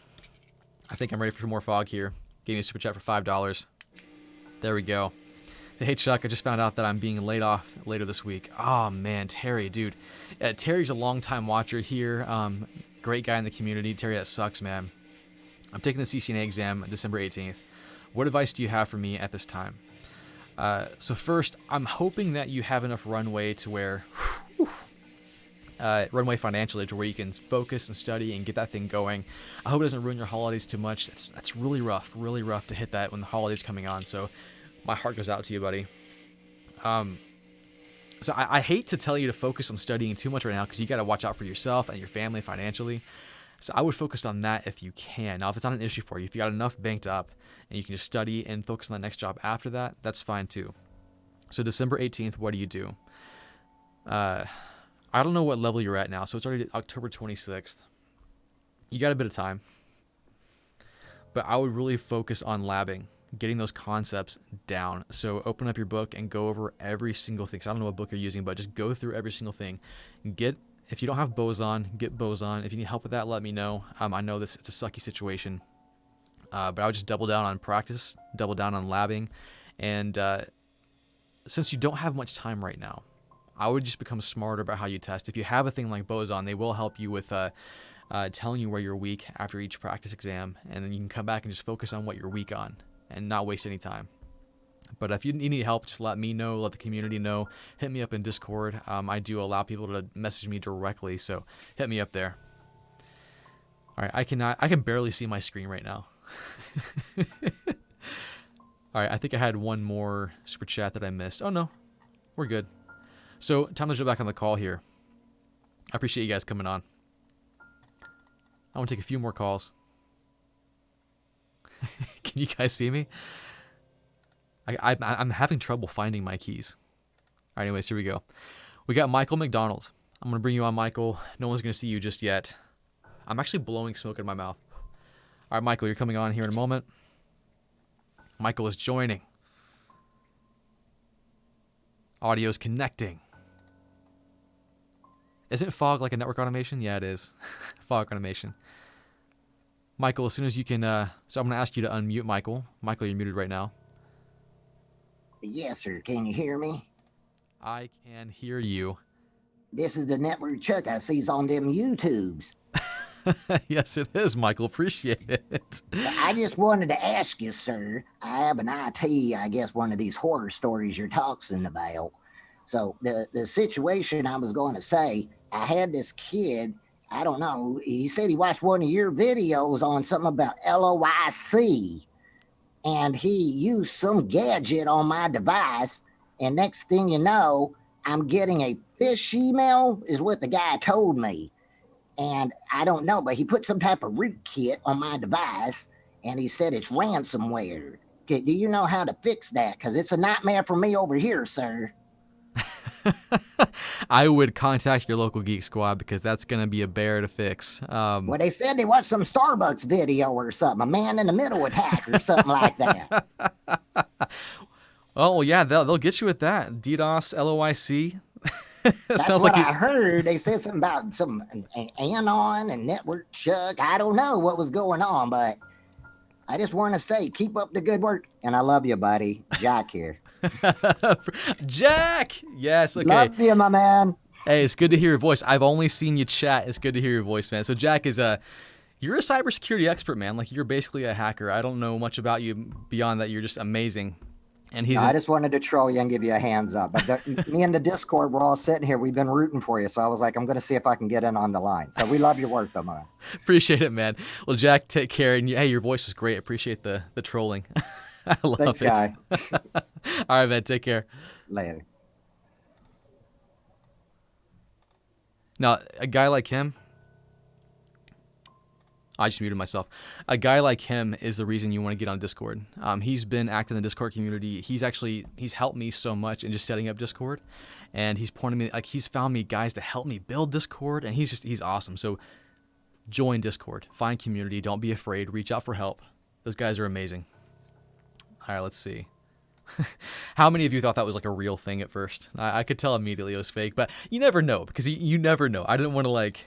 I think I'm ready for some more fog here. Gave me a super chat for $5. There we go. Say, hey Chuck, I just found out that I'm being laid off later this week. Oh man, Terry, dude. Terry's a long-time watcher here. Great guy in the community. Terry, that sucks, man. I'm taking the CCNA exam December 18th. What advice do you have for me at this time? So first, I'm hoping that you have enough runway to where, runway financially to where you can focus and study and get that thing going. I hope it doesn't ruin your holidays too much. That's really rough to hit that when the holidays coming on. So my heart goes out to you, buddy. So I hate to tell you to focus on studying too much right now because you got to watch out for yourself and your family financially. So I would focus on that if you can. Now, if it's not an issue for you, if you got enough banked up and you can just study and focus on the next job after that, that's fine too. So December 18th, what do you do? I don't know what level you're at now, so it's already October 26th. You got a bit of time. But I would really focus on labbing, getting those concepts down. So open up your book and go over every single thing. So I don't know what book you're using, but just go through every single thing. If you don't have Boson, get Boson. If you need help with that, let me know. I know it's a sucky situation. But I would just double down on practice, double down on labbing. And since you don't have much time right now, I would just become smarter about how you test. If you have a thing like Boson, they will help you with telling you where you're weak after each practice exam. And then you can come back and just focus on what you're weak on and not waste any time. But if you need help, just let me know, let the community know. Hit me up in Discord. I do allow people to message me directly, so hit me up there. All right, I can barely see my screen right now. All right, I think I had one more super chat that I missed. Oh no, we're good. So time to jump back on the call here. I appreciate you guys coming on. I want to take a few more calls. Can you guys see me? I'm having trouble finding my keys. All right, anyways, here we go. We got Michael McDonald. I'm going to bring you on, Michael. No one's going to see you just yet. I'm actually blowing smoke in my mouth. All right, Michael, you're coming on here in a moment. Michael is joining. Audio's connecting. Isn't fog like a network automation? Yeah, it is. Fog automation. Michael, as soon as you can, so I'm going to ask you to unmute Michael. Michael, you're muted right now. Yes, sir. Can you hear me? I can hear you. This is the network Chuck I sees on them YouTubes. Yes, it is, Michael. Appreciate it. I just wanted to ask you, sir. I have an IT, I guess, one of these horror stories you're talking about. So the situation I was going to say, I had this kid, I don't know, he said he watched one of your videos on something about LOIC. And he used some gadget on my device. And next thing you know, I'm getting a phish email, is what the guy told me. And I don't know, but he put some type of rootkit on my device. And he said it's ransomware. Do you know how to fix that? Because it's a nightmare for me over here, sir. I would contact your local Geek Squad because that's going to be a bear to fix. Well, they said they watched some Starbucks video or something, a man in the middle attack or something like that. Oh, yeah, they'll get you with that. DDoS, LOIC. That's Sounds what like I heard. They said something about some anon and network chuck. I don't know what was going on, but I just want to say, keep up the good work. And I love you, buddy. Jack here. Jack! Yes, okay. Love you, my man. Hey, it's good to hear your voice. I've only seen you chat. It's good to hear your voice, man. So Jack is you're a cybersecurity expert, man. Like, you're basically a hacker. I don't know much about you beyond that. You're just amazing. And he's. No, I just wanted to troll you and give you a hands up. But me and the Discord, we're all sitting here. We've been rooting for you. So I was like, I'm going to see if I can get in on the line. So we love your work, though, man. Appreciate it, man. Well, Jack, take care. And hey, your voice was great. Appreciate the trolling. I love Thanks, it. guy. All right, man. Take care. Later. Now, a guy like him, I just muted myself. A guy like him is the reason you want to get on Discord. He's been active in the Discord community. He's helped me so much in just setting up Discord, and he's pointed me, like, he's found me guys to help me build Discord, and he's awesome. So join Discord, find community, don't be afraid, reach out for help. Those guys are amazing. All right, let's see. How many of you thought that was like a real thing at first? I could tell immediately it was fake, but you never know, because you never know. I didn't want to like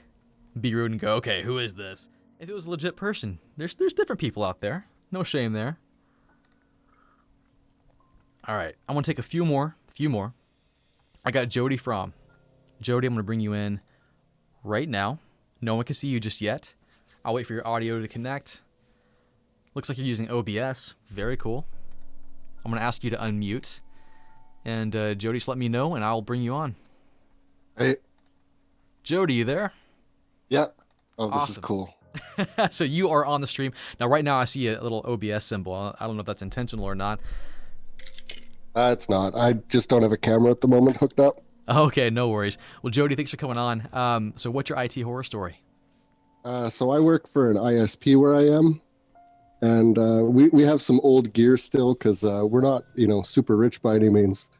be rude and go, okay, who is this? If it was a legit person, there's different people out there. No shame there. All right, I want to take a few more. I got Jody from. Jody, I'm going to bring you in right now. No one can see you just yet. I'll wait for your audio to connect. Looks like you're using OBS. Very cool. I'm going to ask you to unmute. And Jody, just let me know, and I'll bring you on. Hey. Jody, you there? Yeah. Oh, this Awesome. is cool. So you are on the stream. Now, right now, I see a little OBS symbol. I don't know if that's intentional or not. It's not. I just don't have a camera at the moment hooked up. Okay, no worries. Well, Jody, thanks for coming on. So what's your IT horror story? So I work for an ISP where I am. And we have some old gear still because we're not, super rich by any means.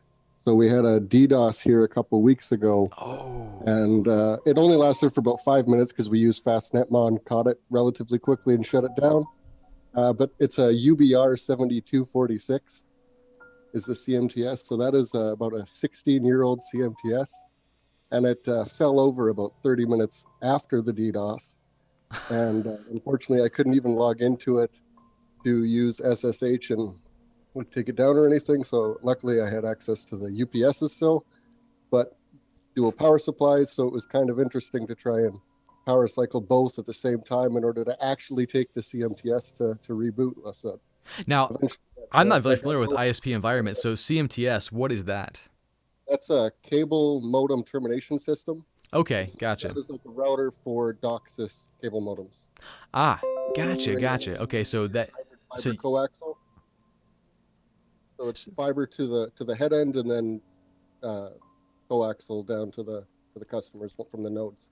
So we had a DDoS here a couple weeks ago. Oh. And it only lasted for about 5 minutes because we used FastNetMon, caught it relatively quickly and shut it down. But it's a UBR 7246 is the CMTS. So that is about a 16-year-old CMTS. And it fell over about 30 minutes after the DDoS. And unfortunately, I couldn't even log into it to use SSH and would take it down or anything. So luckily I had access to the UPSs still, but dual power supplies. So it was kind of interesting to try and power cycle both at the same time in order to actually take the CMTS to reboot us up. Now, I'm not very familiar with ISP environments. So CMTS, what is that? That's a cable modem termination system. Okay, gotcha. That is like a router for DOCSIS cable modems. Ah, gotcha. Okay, so that fiber coaxial. So it's fiber to the head end and then coaxial down to the customers from the nodes.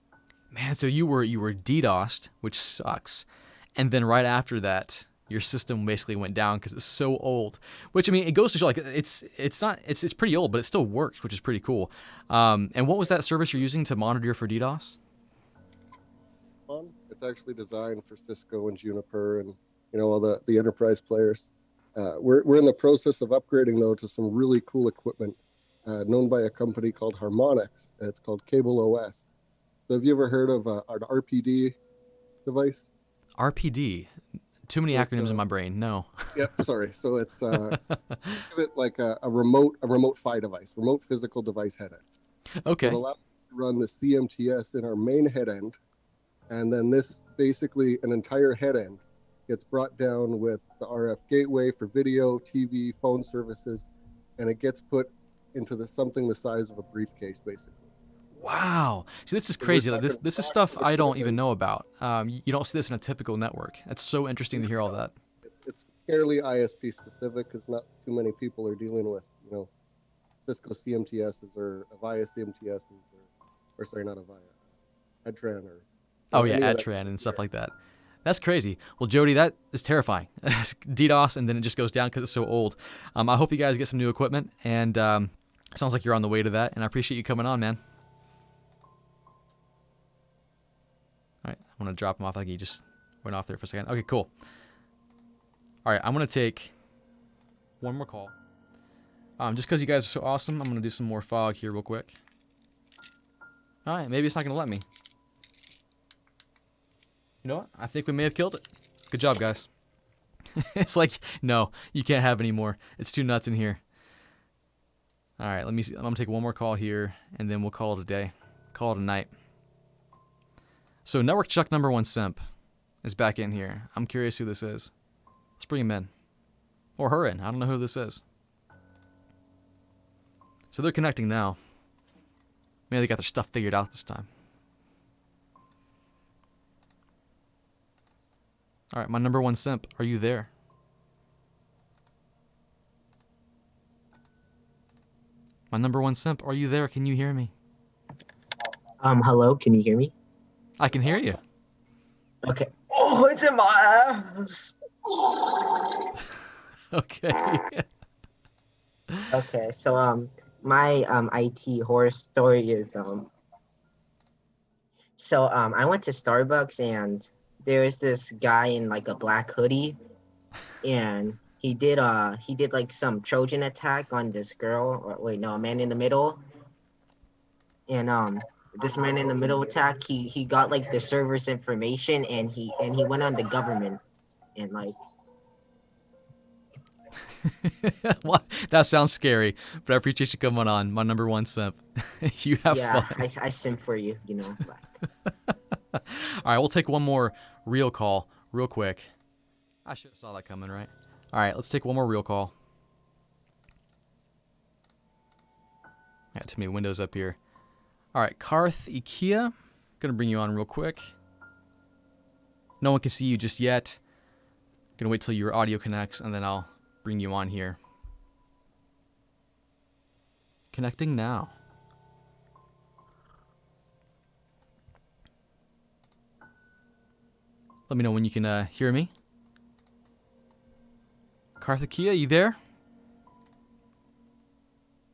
Man, so you were DDoSed, which sucks, and then right after that, your system basically went down because it's so old. Which, I mean, it goes to show like it's pretty old, but it still works, which is pretty cool. And what was that service you're using to monitor for DDoS? It's actually designed for Cisco and Juniper and all the enterprise players. We're in the process of upgrading though to some really cool equipment known by a company called Harmonix. It's called Cable OS. So have you ever heard of an RPD device? RPD. Too many acronyms in my brain. No. Yep. Sorry. So it's think of it like a remote PHY device, remote physical device head end. Okay. So it allows us to run the CMTS in our main head end, and then this basically an entire head end gets brought down with the RF gateway for video, TV, phone services, and it gets put into something the size of a briefcase, basically. Wow. See, this is crazy. Like, this is stuff I don't even know about. You don't see this in a typical network. That's so interesting to hear all that. It's fairly ISP specific because not too many people are dealing with, Cisco CMTSs or Avaya CMTSs or sorry, not Avaya, Adtran or. Oh yeah, Adtran and stuff like that. That's crazy. Well, Jody, that is terrifying. DDoS, and then it just goes down because it's so old. I hope you guys get some new equipment, and sounds like you're on the way to that, and I appreciate you coming on, man. All right, I'm going to drop him off like he just went off there for a second. Okay, cool. All right, I'm going to take one more call. Just because you guys are so awesome, I'm going to do some more fog here real quick. All right, maybe it's not going to let me. You know what? I think we may have killed it. Good job, guys. It's like, no, you can't have any more. It's too nuts in here. All right, let me see. I'm going to take one more call here, and then we'll call it a day. Call it a night. So Network Chuck #1 simp is back in here. I'm curious who this is. Let's bring him in. Or her in. I don't know who this is. So they're connecting now. Maybe they got their stuff figured out this time. All right, my #1 simp, are you there? My #1 simp, are you there? Can you hear me? Hello, can you hear me? I can hear you. Okay. Oh, it's in my ass. Okay. Okay, so my IT horror story is I went to Starbucks and there was this guy in like a black hoodie, and he did like some Trojan attack on this girl, or wait, no, a man in the middle. And this man in the middle attack, he got like the server's information, and he went on the government, and like What? That sounds scary, but I appreciate you coming on. My #1 simp. You have yeah, fun. I simp for you, you know. All right, we'll take one more real call real quick. I should have saw that coming, right? All right, let's take one more real call. I got too many windows up here. All right, Karth IKEA. Gonna bring you on real quick. No one can see you just yet. Gonna wait till your audio connects, and then I'll bring you on here. Connecting now. Let me know when you can hear me. Karthikeya, you there?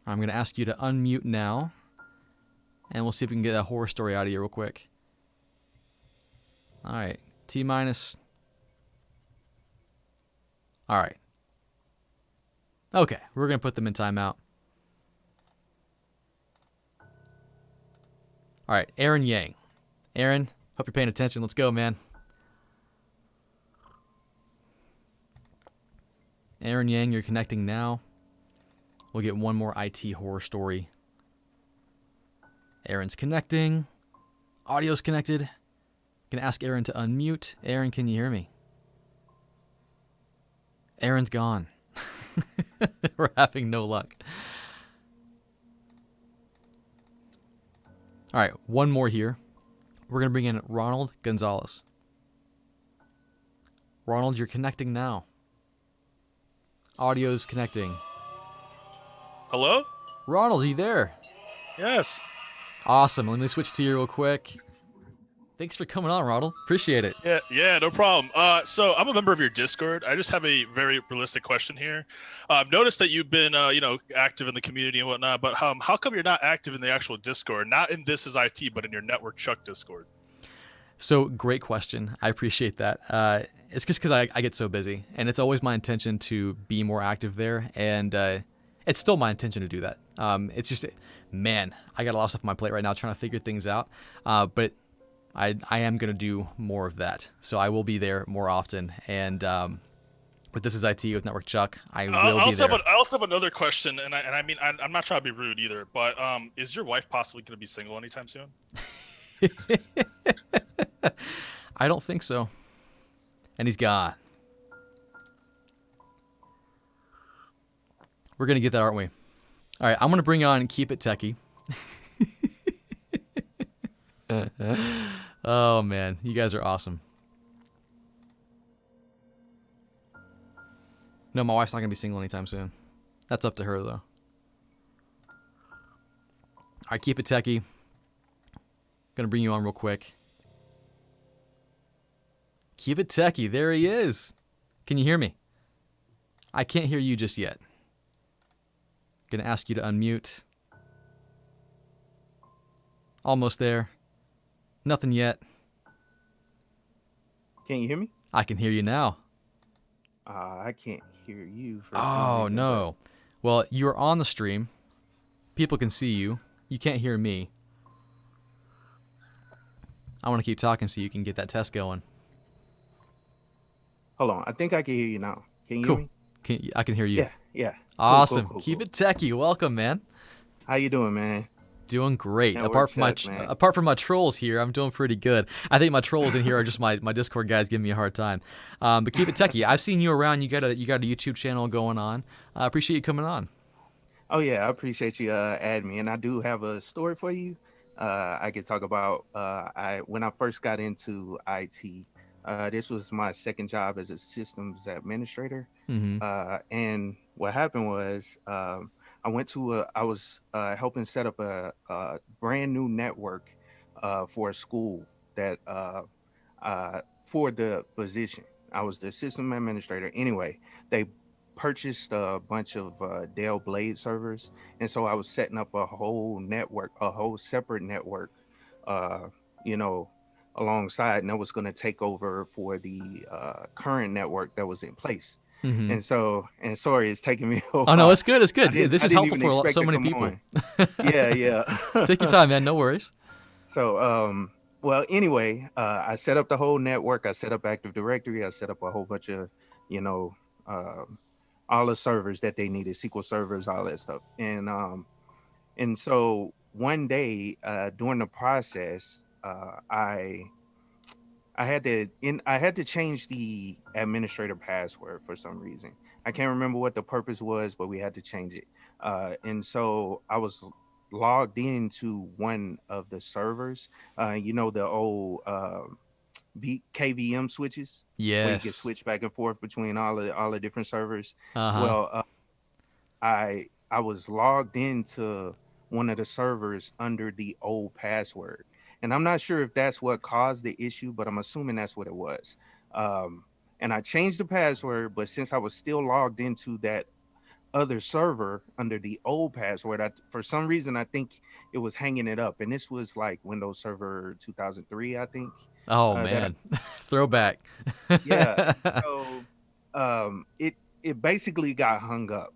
I'm going to ask you to unmute now. And we'll see if we can get a horror story out of you real quick. Alright. T-minus. Alright. Okay. We're going to put them in timeout. Alright. Aaron Yang. Aaron, hope you're paying attention. Let's go, man. Aaron Yang, you're connecting now. We'll get one more IT horror story. Aaron's connecting. Audio's connected. Gonna ask Aaron to unmute. Aaron, can you hear me? Aaron's gone. We're having no luck. All right, one more here. We're gonna bring in Ronald Gonzalez. Ronald, you're connecting now. Audio's connecting. Hello? Ronald, are you there? Yes. Awesome. Let me switch to you real quick. Thanks for coming on, Ronald. Appreciate it. Yeah, no problem. So I'm a member of your Discord. I just have a very realistic question here. I've noticed that you've been, active in the community and whatnot, but how come you're not active in the actual Discord? Not in This Is IT, but in your Network Chuck Discord? So, great question. I appreciate that. It's just because I get so busy, and it's always my intention to be more active there, and it's still my intention to do that. It's just, man, I got a lot of stuff on my plate right now trying to figure things out, but I am going to do more of that. So I will be there more often, and with This Is IT, with Network Chuck, I will be there. I also have another question, and I mean, I'm not trying to be rude either, but is your wife possibly going to be single anytime soon? I don't think so. And he's gone. We're going to get that, aren't we? All right, I'm going to bring on Keep It Techie. Oh, man. You guys are awesome. No, my wife's not going to be single anytime soon. That's up to her, though. All right, Keep It Techie. Going to bring you on real quick. Keep It Techie. There he is. Can you hear me? I can't hear you just yet. Going to ask you to unmute. Almost there. Nothing yet. Can you hear me? I can hear you now. I can't hear you. For some Oh, reason, no. Well, you're on the stream. People can see you. You can't hear me. I want to keep talking so you can get that test going. Hold on. I think I can hear you now. Can you Cool. hear me? I can hear you. Yeah, yeah. Awesome. Cool. Keep it techie. Welcome, man. How you doing, man? Doing great. Network Apart from my trolls here, I'm doing pretty good. I think my trolls in here are just my Discord guys giving me a hard time. But keep it techie. I've seen you around. You got a YouTube channel going on. I appreciate you coming on. Oh yeah, I appreciate you adding me, and I do have a story for you. I could talk about when I first got into IT. This was my second job as a systems administrator. Mm-hmm. And what happened was I was helping set up a brand new network for a school that for the position. I was the system administrator. Anyway, they purchased a bunch of Dell Blade servers, and so I was setting up a whole network, a whole separate network, alongside, and that was going to take over for the current network that was in place. Mm-hmm. And sorry, it's taking me a while. Oh no, it's good. It's good. This is helpful for expect so to many come people. Yeah. Take your time, man. No worries. So, well, anyway, I set up the whole network. I set up Active Directory. I set up a whole bunch of, all the servers that they needed, SQL servers, all that stuff. And so one day during the process, I had to change the administrator password for some reason. I can't remember what the purpose was, but we had to change it. And so I was logged into one of the servers, the old KVM switches. Yes. Where you can switch back and forth between all the different servers. Uh-huh. Well, I was logged into one of the servers under the old password. And I'm not sure if that's what caused the issue, but I'm assuming that's what it was. And I changed the password, but since I was still logged into that other server under the old password, for some reason, I think it was hanging it up. And this was like Windows Server 2003, I think. Oh, man. Throwback. Yeah. So it basically got hung up.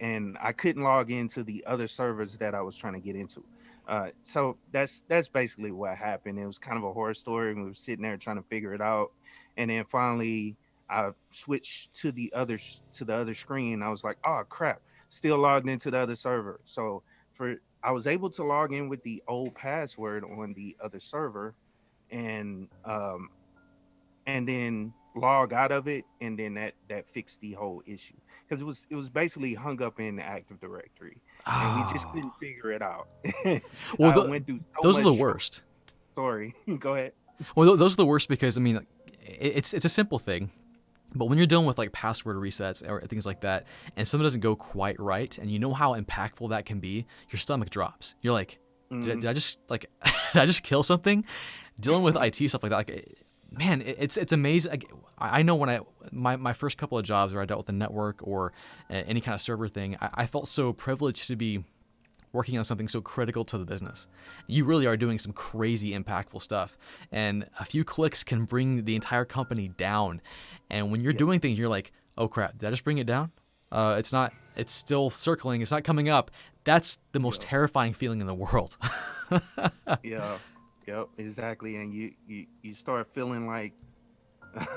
And I couldn't log into the other servers that I was trying to get into. So that's basically what happened. It was kind of a horror story. We were sitting there trying to figure it out, and then finally I switched to the other screen. I was like, oh crap, still logged into the other server. So I was able to log in with the old password on the other server, and then log out of it, and then that fixed the whole issue, because it was basically hung up in the Active Directory. And we just couldn't figure it out. Well, went through those are the worst. Sorry, go ahead. Well, those are the worst because, I mean, it's a simple thing. But when you're dealing with like password resets or things like that, and something doesn't go quite right, and you know how impactful that can be, your stomach drops. You're like, did I just kill something? Dealing with IT stuff like that, man, it's amazing. I know when my first couple of jobs where I dealt with the network or any kind of server thing, I felt so privileged to be working on something so critical to the business. You really are doing some crazy impactful stuff, and a few clicks can bring the entire company down. And when you're doing things, you're like, oh crap, did I just bring it down? It's still circling. It's not coming up. That's the most terrifying feeling in the world. Yeah. Yep, exactly. And you start feeling like,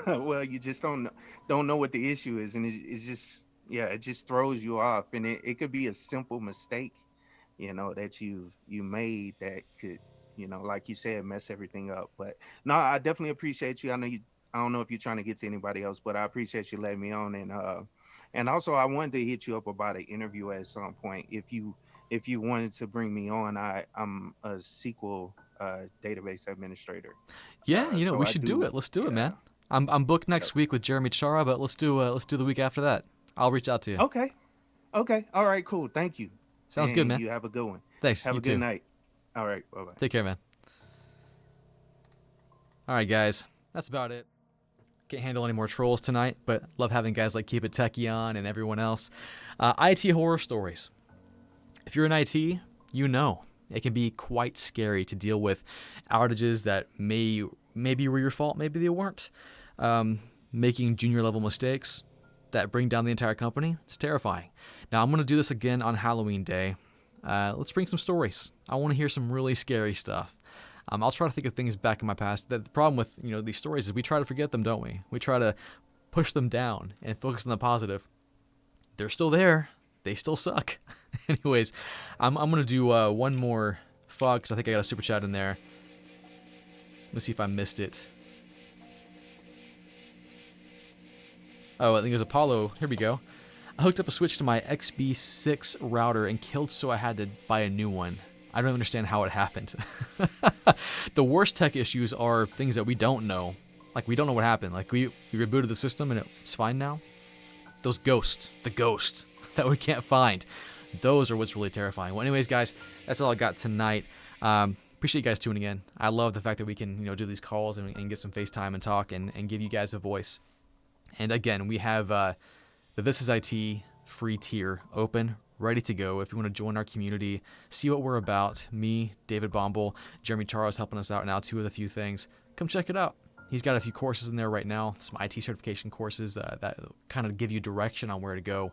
well, you just don't know what the issue is, and it just throws you off. And it could be a simple mistake, that you made that could, like you said, mess everything up. But no, I definitely appreciate you. I don't know if you're trying to get to anybody else, but I appreciate you letting me on. And also I wanted to hit you up about an interview at some point. If you wanted to bring me on, I'm a SQL database administrator. Yeah, we should do it. Let's do it, man. I'm booked next week with Jeremy Chara, but let's do the week after that. I'll reach out to you. Okay. All right, cool. Thank you. Sounds good, man. You have a good one. Thanks. Have you a good too. night. All right. Bye-bye. Take care, man. All right, guys. That's about it. Can't handle any more trolls tonight, but love having guys like Keep It Techie on and everyone else. IT horror stories. If you're in IT, you know it can be quite scary to deal with outages that maybe were your fault, maybe they weren't. Making junior level mistakes that bring down the entire company. It's terrifying. Now I'm going to do this again on Halloween Day. Let's bring some stories. I want to hear some really scary stuff. I'll try to think of things back in my past. The problem with these stories is we try to forget them, don't we? We try to push them down and focus on the positive. They're still there. They still suck. Anyways, I'm gonna do one more fog because I think I got a super chat in there. Let's see if I missed it. Oh, I think it was Apollo. Here we go. I hooked up a switch to my XB6 router and killed, so I had to buy a new one. I don't understand how it happened. The worst tech issues are things that we don't know. Like, we don't know what happened. Like, we rebooted the system and it's fine now. Those ghosts, the ghosts that we can't find, those are what's really terrifying. Well, anyways, guys, that's all I got tonight. Appreciate you guys tuning in. I love the fact that we can, do these calls and get some FaceTime and talk and give you guys a voice. And again, we have the This Is IT free tier open, ready to go. If you want to join our community, see what we're about, me, David Bombal, Jeremy Charles helping us out now too with a few things, come check it out. He's got a few courses in there right now, some IT certification courses that kind of give you direction on where to go.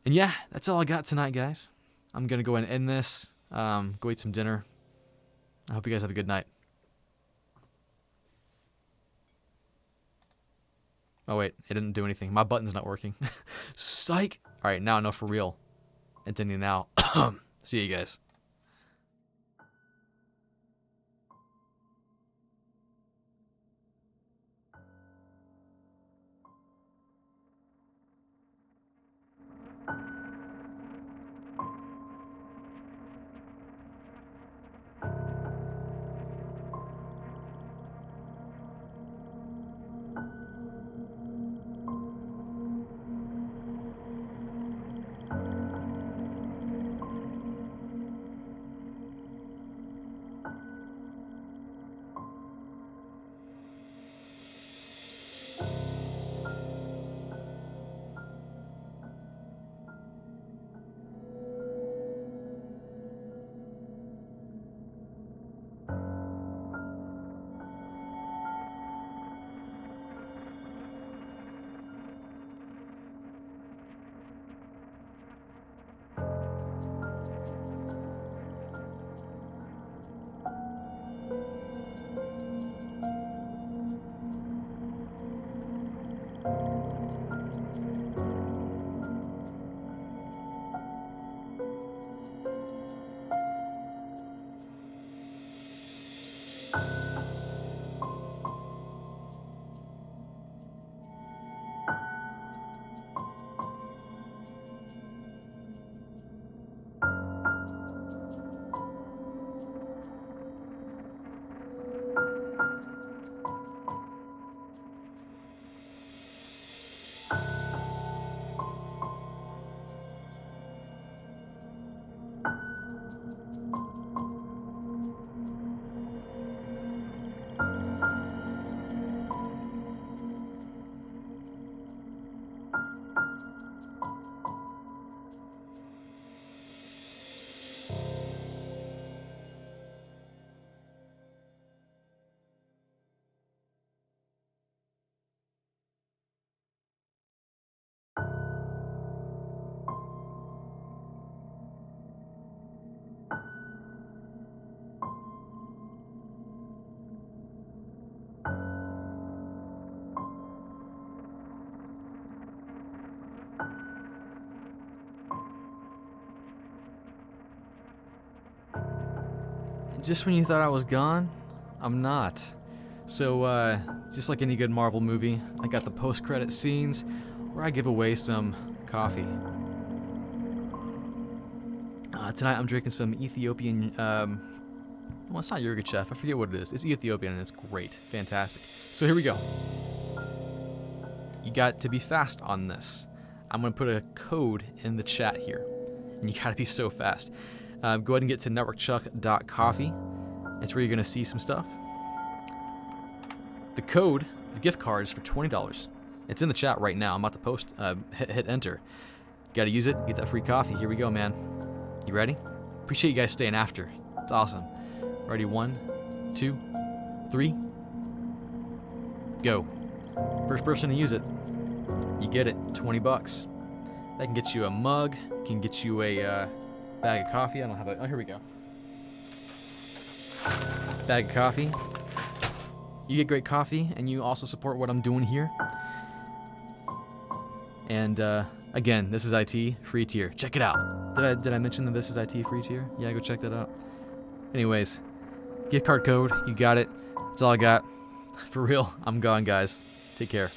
And yeah, that's all I got tonight, guys. I'm going to go and end this, go eat some dinner. I hope you guys have a good night. Oh, wait, it didn't do anything. My button's not working. Psych! All right, now I know for real. It's ending now. See you guys. Just when you thought I was gone, I'm not. So, just like any good Marvel movie, I got the post-credit scenes where I give away some coffee. Tonight I'm drinking some Ethiopian, well, it's not Yirgacheffe, I forget what it is. It's Ethiopian and it's great, fantastic. So here we go. You got to be fast on this. I'm going to put a code in the chat here, and you got to be so fast. Go ahead and get to networkchuck.coffee. It's where you're going to see some stuff. The code, the gift card, is for $20. It's in the chat right now. I'm about to post. Hit enter. Got to use it. Get that free coffee. Here we go, man. You ready? Appreciate you guys staying after. It's awesome. Ready? 1, 2, 3. Go. First person to use it, you get it. $20. That can get you a mug. Can get you a bag of coffee. I don't have a. Oh, here we go. bag of coffee. You get great coffee, and you also support what I'm doing here. And again, this is IT free tier. Check it out. Did I mention that this is IT free tier? Yeah, go check that out. Anyways, gift card code. You got it. That's all I got. For real, I'm gone, guys. Take care.